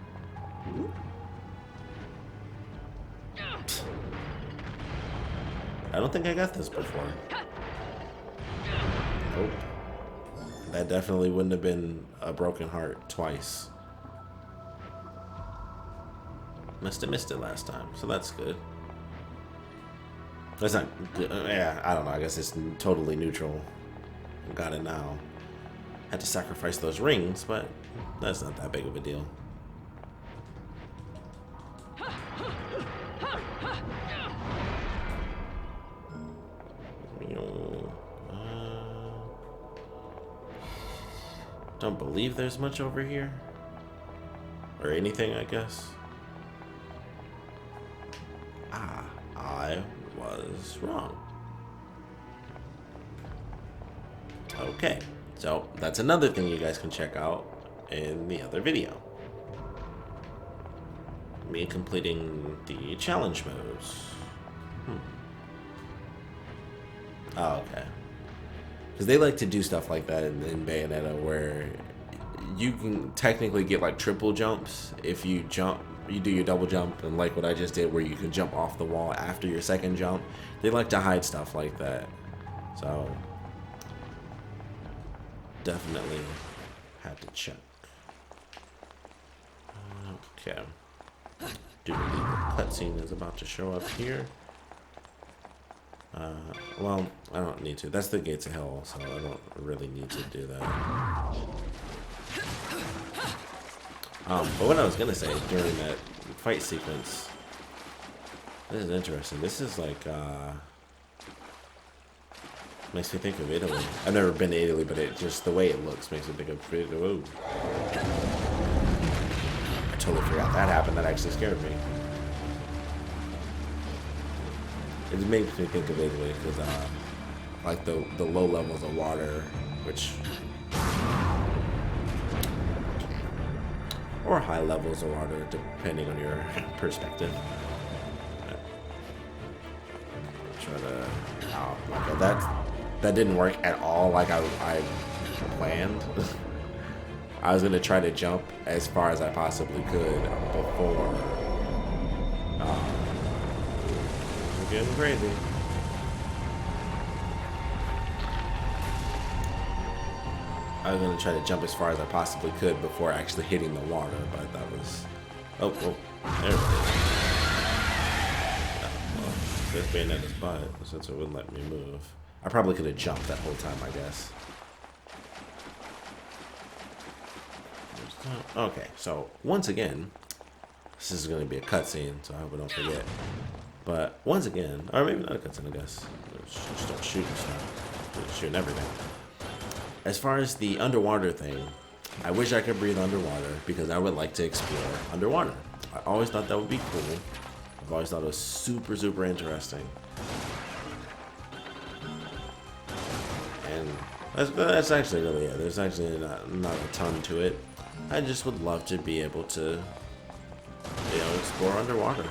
I don't think I got this before. Nope. That definitely wouldn't have been a broken heart twice. Must have missed it last time, so that's good. That's not good. Yeah, I don't know. I guess it's totally neutral. Got it now. Had to sacrifice those rings, but that's not that big of a deal. Don't believe there's much over here. Or anything, I guess. Ah, I was wrong. Okay, so that's another thing you guys can check out in the other video. Me completing the challenge modes. Oh, okay. Because they like to do stuff like that in Bayonetta, where you can technically get like triple jumps if you jump, you do your double jump, and like what I just did where you can jump off the wall after your second jump. They like to hide stuff like that. So definitely had to check. Okay. Do believe the cutscene is about to show up here. Well, I don't need to. That's the gates of hell, so I don't really need to do that. But what I was gonna say during that fight sequence, this is interesting. This is like, makes me think of Italy. I've never been to Italy, but it just, the way it looks makes me think of, whoa. I totally forgot that happened. That actually scared me. It makes me think of Italy because, like the low levels of water, which, or high levels of water, depending on your perspective. Try to, oh my god, that didn't work at all like I planned. I was gonna try to jump as far as I possibly could before. Getting crazy. I was gonna try to jump as far as I possibly could before actually hitting the water, but that was, oh, there it is. Well, there's Bayonetta's butt since it wouldn't let me move. I probably could have jumped that whole time, I guess. Okay, so once again, this is gonna be a cutscene, so I hope I don't forget. But once again, or maybe not a cutscene, I guess. Just start shooting stuff. Just shooting everything. As far as the underwater thing, I wish I could breathe underwater because I would like to explore underwater. I always thought that would be cool. I've always thought it was super, super interesting. And that's actually really it. There's actually not a ton to it. I just would love to be able to, you know, explore underwater.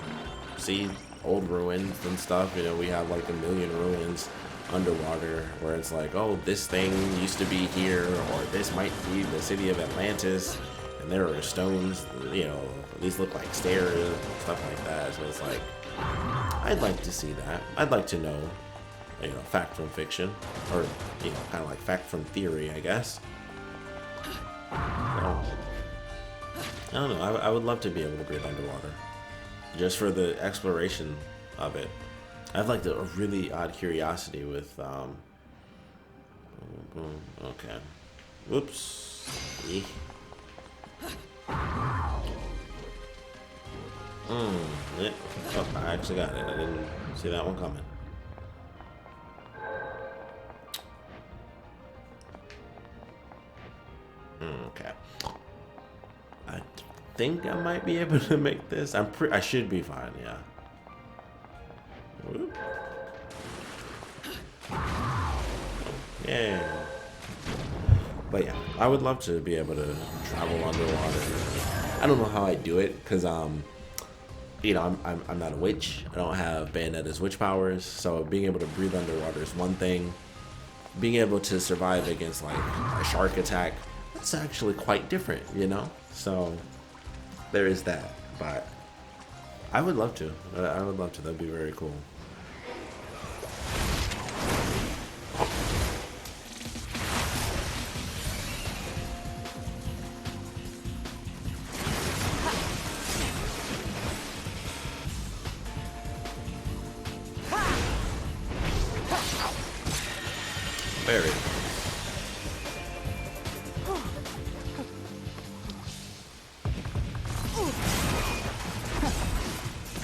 See old ruins and stuff. You know, we have like a million ruins underwater where it's like, oh, this thing used to be here, or this might be the city of Atlantis, and there are stones, you know, these look like stairs, stuff like that. So it's like, I'd like to see that. I'd like to know you know, fact from fiction, or you know, kind of like fact from theory, I guess. So, I don't know. I would love to be able to breathe underwater, just for the exploration of it. I have like a really odd curiosity with. Okay. Whoops. Yeah. Yeah. Oh, I actually got it. I didn't see that one coming. Okay. I think I might be able to make this. I should be fine, yeah. Whoop. Yeah. But yeah, I would love to be able to travel underwater. I don't know how I do it, because you know, I'm not a witch. I don't have Bayonetta's witch powers, so being able to breathe underwater is one thing. Being able to survive against like a shark attack, that's actually quite different, you know? So there is that, but I would love to. I would love to. That'd be very cool. Very nice.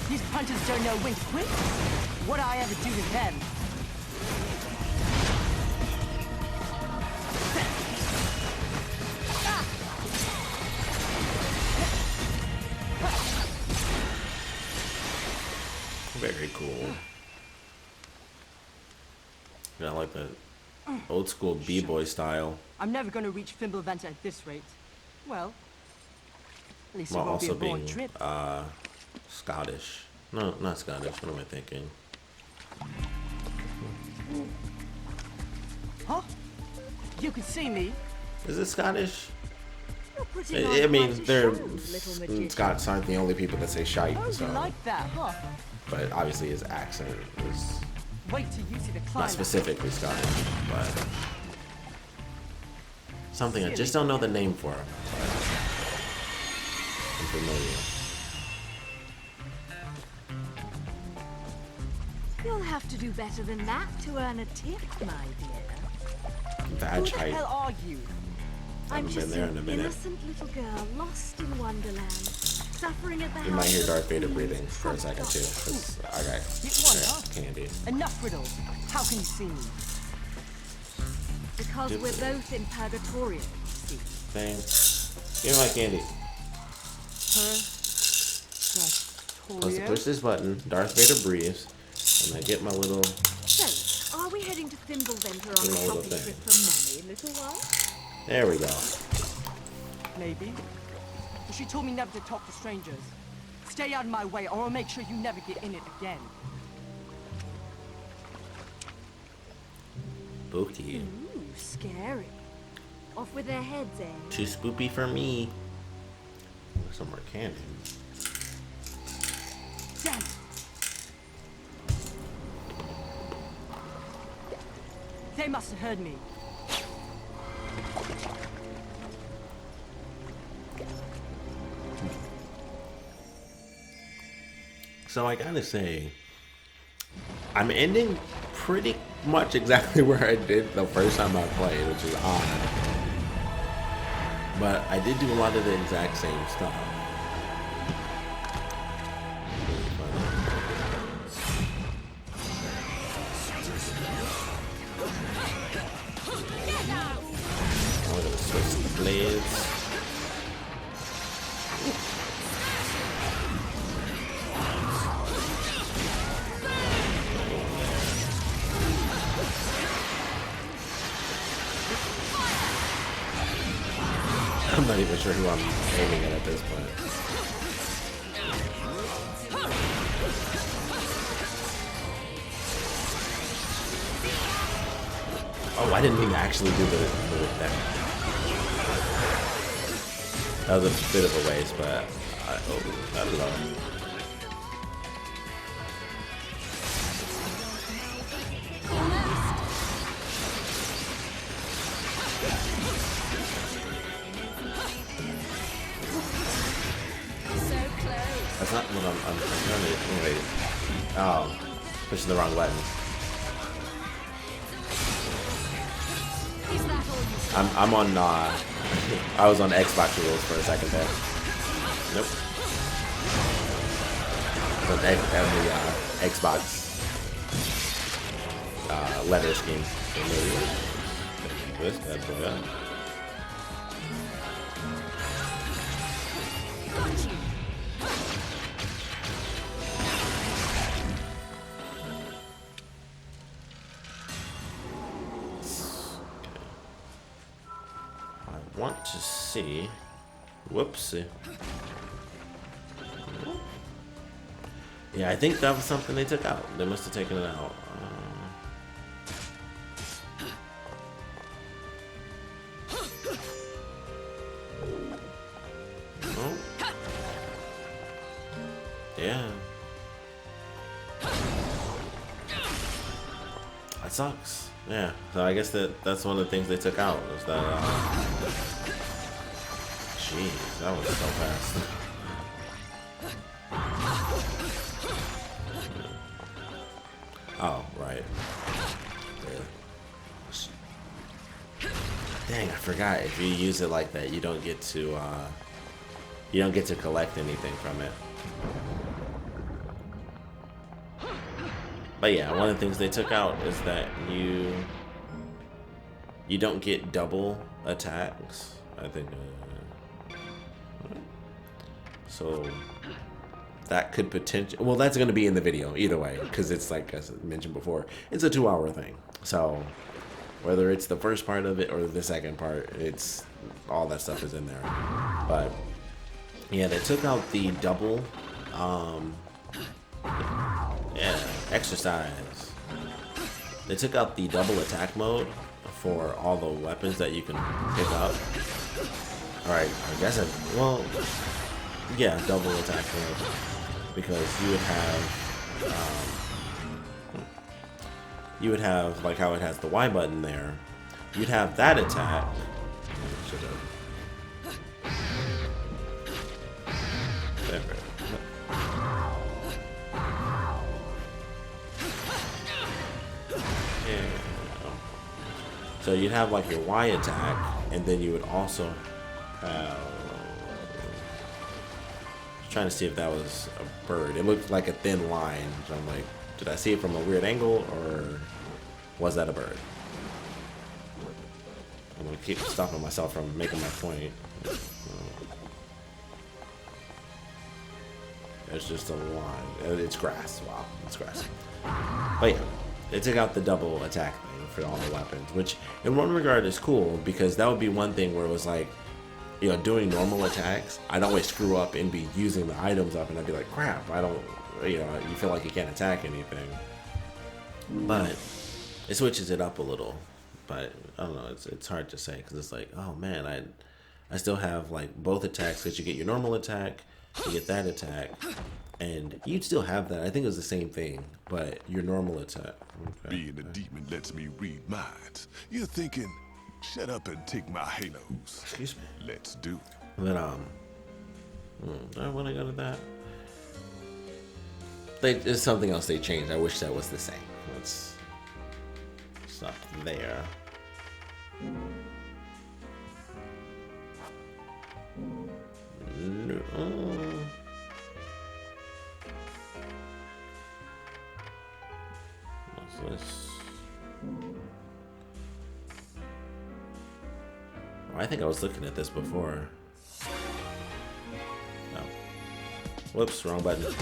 These punches don't know when to quit. What'd I ever do to them? Very cool. Yeah, I like that old school b-boy style. I'm never gonna reach Invisiblekatana at this rate. Well, at least it While won't be also a boring being trip. Scottish. No, not Scottish. What am I thinking? Huh? You can see me. Is it Scottish? You're putting on I mean, quite a they're show, little magician. Scots aren't the only people that say shite, Oh, so. you like that, huh? But obviously his accent is Wait till you see the not climax. specifically Scottish, but something I just don't know the name for. But I'm familiar. You'll have to do better than that to earn a tip, my dear. Vag Who the height. hell are you? I'm Haven't just been there in a an minute. innocent little girl lost in Wonderland, suffering at the You might hands hear of Darth Vader thieves, breathing for a trumped second up too, because I got Get one, huh? candy. Enough riddles. How can you see me? Because Dip- we're both in purgatorio, see. Thanks. Give me my candy. Once I push this button, Darth Vader breathes, and I get my little. So, are we heading to Thimbleventer on Give me a a little shopping thing. trip for Mummy, little one? There we go. Maybe. But she told me never to talk to strangers. Stay out of my way, or I'll make sure you never get in it again. Spooky. Ooh, scary. Off with their heads, eh? Too spoopy for me. Some more candy. Damn it. They must have heard me. So I gotta say, I'm ending pretty much exactly where I did the first time I played, which is odd. But I did do a lot of the exact same stuff. I'm gonna switch the blades. I'm not even sure who I'm aiming at this point. Oh, I didn't even actually do that. That was a bit of a waste, but I don't know. That's not what I'm trying to. Wait. Oh, pushing the wrong button. I'm on. I was on Xbox rules for a second there. Nope. On the Xbox letter scheme. This bad boy up. Want to see. Whoopsie. Yeah, I think that was something they took out. They must have taken it out. Oh. Yeah. That sucks. Yeah, so I guess that's one of the things they took out was that. Jeez, that was so fast. Oh, right. Dang, I forgot. If you use it like that, you don't get to collect anything from it. But yeah, one of the things they took out is that you don't get double attacks. I think. So that could potentially. Well, that's going to be in the video either way, because it's like I mentioned before, it's a 2-hour thing. So whether it's the first part of it or the second part, it's all that stuff is in there. But yeah, they took out the double. Yeah, exercise. They took out the double attack mode for all the weapons that you can pick up. Alright, I guess well, yeah, double attack mode. Because you would have like how it has the Y button there. You'd have that attack. So you'd have like your Y attack, and then you would also have. Trying to see if that was a bird. It looked like a thin line. So I'm like, did I see it from a weird angle, or was that a bird? I'm gonna keep stopping myself from making my point. It's just a line. It's grass. Wow, it's grass. But yeah, they took out the double attack thing for all the weapons, which in one regard is cool, because that would be one thing where it was like, you know, doing normal attacks, I'd always screw up and be using the items up, and I'd be like, crap, I don't, you know, you feel like you can't attack anything. But it switches it up a little. But I don't know, it's hard to say, because it's like, oh man, I still have like both attacks, because you get your normal attack, you get that attack, and you'd still have that. I think it was the same thing, but your normal attack. Okay. Being a demon lets me read minds. You're thinking, shut up and take my halos. Excuse me. Let's do it. But when I go to that, there's something else they changed. I wish that was the same. Let's stop there. No. What's this? I think I was looking at this before. No. Whoops, wrong button.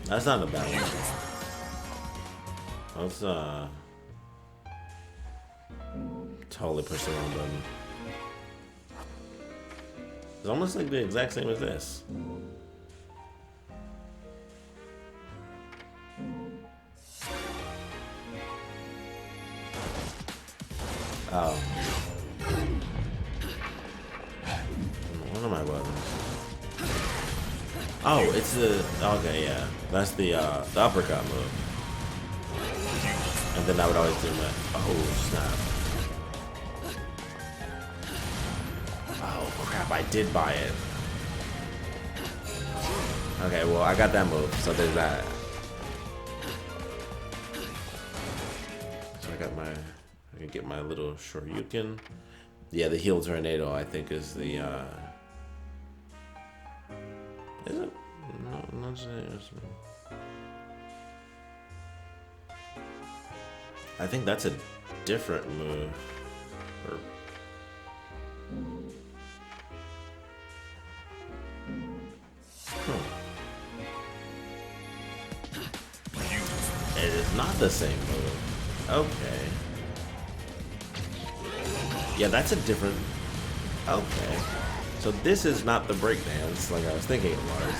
That's not a bad one. Let's totally push the wrong button. It's almost like the exact same as this. Oh. What are my buttons? Oh, it's the... Okay, yeah. That's the uppercut move. And then I would always do my, oh snap. Oh crap, I did buy it. Okay, well I got that move, so there's that. So I got my, I can get my little Shoryuken. Yeah, the heal tornado I think is the, is it? No, not I think that's a different move. Or it is not the same move. Okay. Yeah, that's a different. Okay. So this is not the breakdance like I was thinking it was.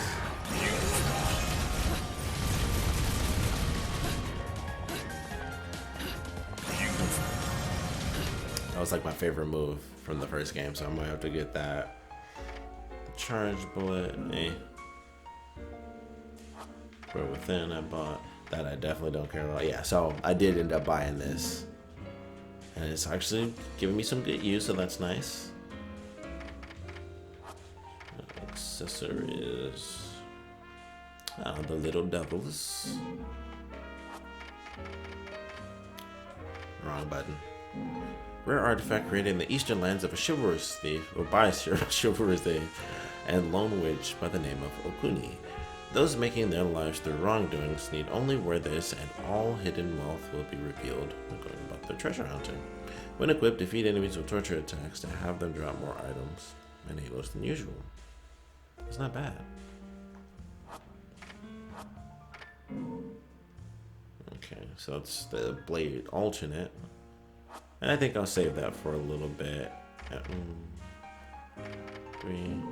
That was like my favorite move from the first game, so I might have to get that. The charge bullet, We're within, I bought. That I definitely don't care about. Yeah, so I did end up buying this. And it's actually giving me some good use, so that's nice. Accessories. The little devils. Wrong button. Rare artifact created in the eastern lands of a chivalrous thief, or by a chivalrous thief, and lone witch by the name of Okuni. Those making their lives through wrongdoings need only wear this, and all hidden wealth will be revealed. We're going about the treasure hunter. When equipped, defeat enemies with torture attacks to have them drop more items and halos than usual. It's not bad. Okay, so it's the blade alternate. And I think I'll save that for a little bit. 3.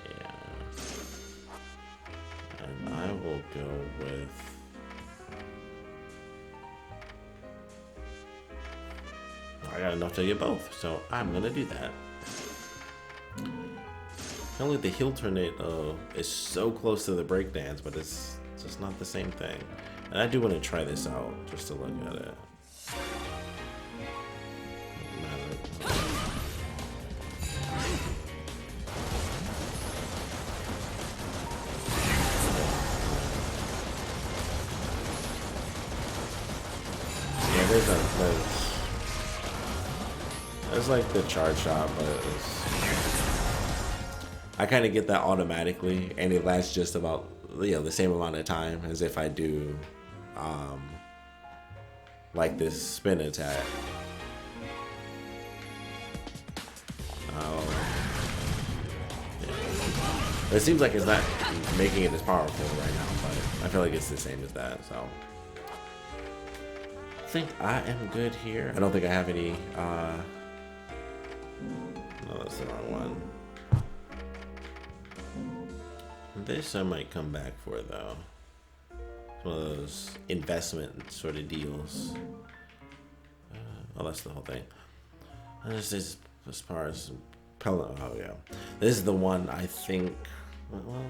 Yeah. And I will go with... I got enough to get both, so I'm gonna do that. Only the heel tornado is so close to the breakdance, but it's just not the same thing. And I do want to try this out just to look at it. Yeah, there's like the charge shot, but it's... I kind of get that automatically, and it lasts just about, the same amount of time as if I do, like this spin attack. Yeah. It seems like it's not making it as powerful right now, but I feel like it's the same as that, so. I think I am good here. I don't think I have any, no, that's the wrong one. This I might come back for though. It's one of those investment sort of deals. Oh, that's the whole thing. This is as far as Pellet. Oh yeah, this is the one I think. Well,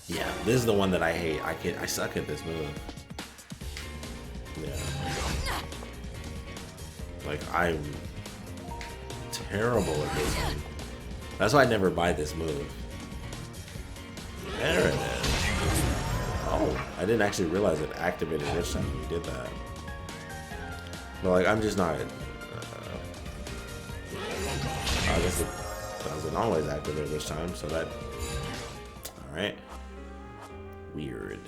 yeah, this is the one that I hate. I suck at this move. Yeah, like I'm terrible at this one. That's why I never buy this move. There it is. Oh, I didn't actually realize it activated this time when you did that. But like, I'm just not. I guess it doesn't always activate this time, so that. All right. Weird.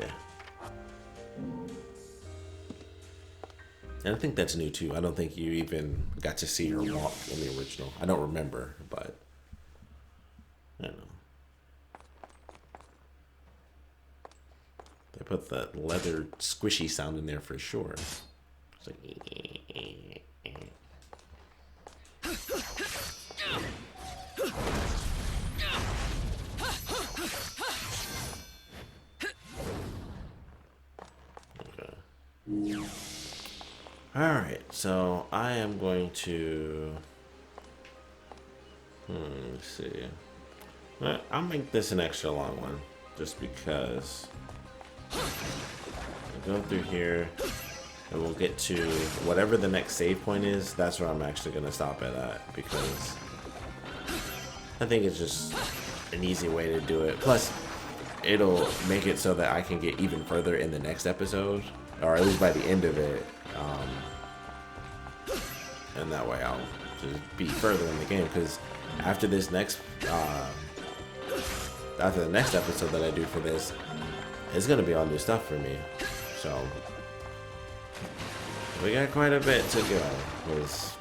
And I think that's new too. I don't think you even got to see her walk in the original. I don't remember, but I don't know. They put the leather squishy sound in there for sure. It's like, okay. All right, so I am going to Let's see. I'll make this an extra long one, just because. We'll go through here, and we'll get to whatever the next save point is. That's where I'm actually going to stop it at, because I think it's just an easy way to do it. Plus, it'll make it so that I can get even further in the next episode, or at least by the end of it. And that way I'll just be further in the game, because after this next, after the next episode that I do for this, it's gonna be all new stuff for me. So we got quite a bit to go, because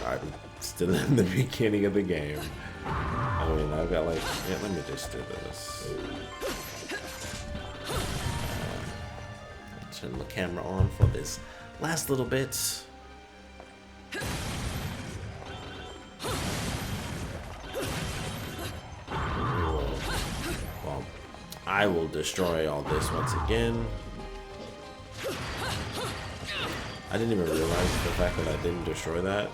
I'm still in the beginning of the game. I mean, I've got like, yeah, let me just do this. Turn the camera on for this last little bit. Well, I will destroy all this once again. I didn't even realize the fact that I didn't destroy that.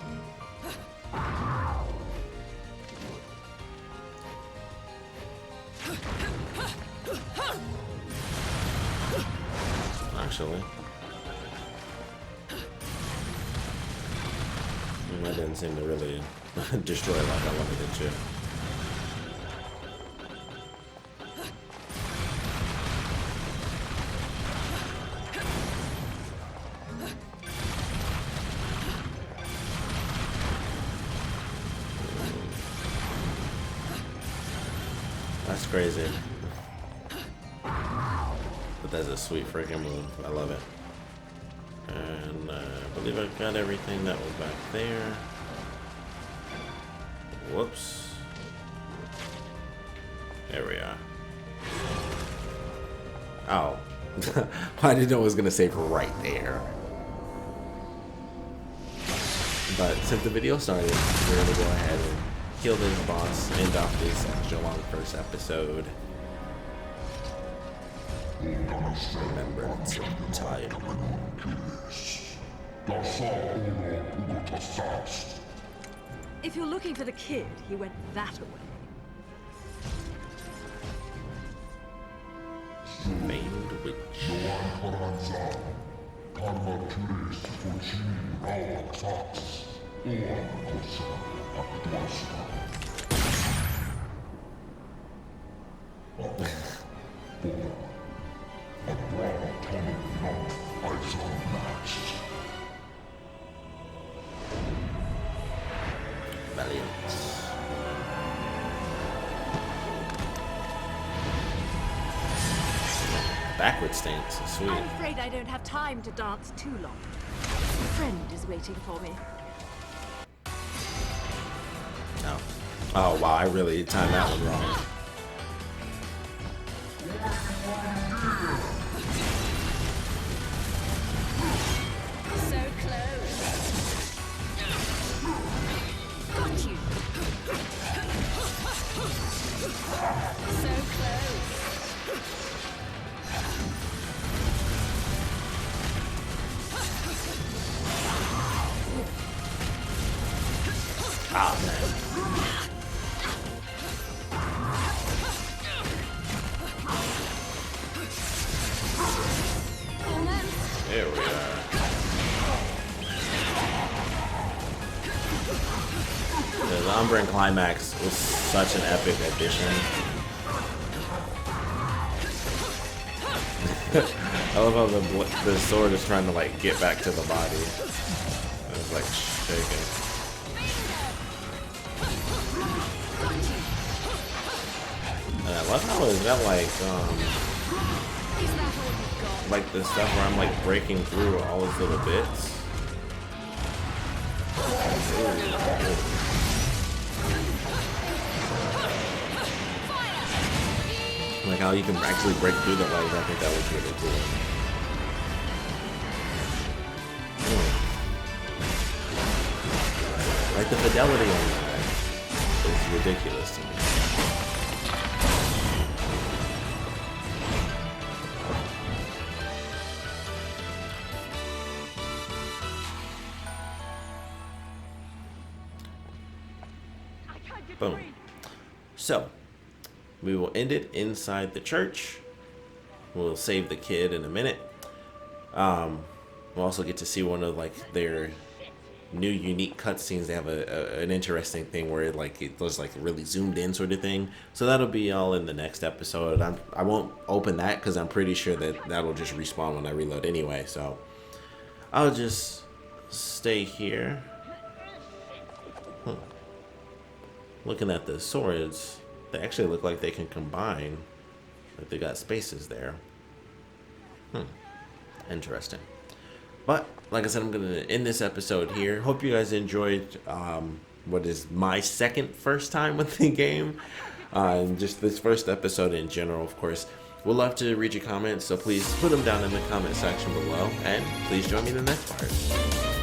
Actually, I didn't seem to really destroy it like I wanted it to. That's crazy. But that's a sweet freaking move. I love it. And I believe I got everything that was back there. Whoops. There we are. Oh. I didn't know it was going to save right there. But since the video started, we're going to go ahead and kill this boss, end off this extra long first episode. Remember, it's time. If you're looking for the kid, he went that away. Famed witch. Valiant. Backward stance, sweet. I'm afraid I don't have time to dance too long. A friend is waiting for me. Oh. Oh wow, I really timed that one wrong. So close. Got you. So close. Ah, man. There we are. The Umbran Climax was such an epic addition. I love how the sword is trying to like get back to the body. It's like shaking. And I love how is that like the stuff where I'm like breaking through all these little bits. Like how you can actually break through the legs. I think that was really cool. Like the fidelity on that is ridiculous to me. I can't Boom. So, we will end it inside the church. We'll save the kid in a minute. We'll also get to see one of like their new unique cutscenes. They have an interesting thing where it was like really zoomed in sort of thing. So that'll be all in the next episode. I won't open that because I'm pretty sure that that'll just respawn when I reload anyway. So I'll just stay here. Looking at the swords, they actually look like they can combine. Like they got spaces there. Interesting. But like I said, I'm gonna end this episode here. Hope you guys enjoyed what is my first time with the game, and just this first episode in general. Of course, we'd love to read your comments, so please put them down in the comment section below, and please join me in the next part.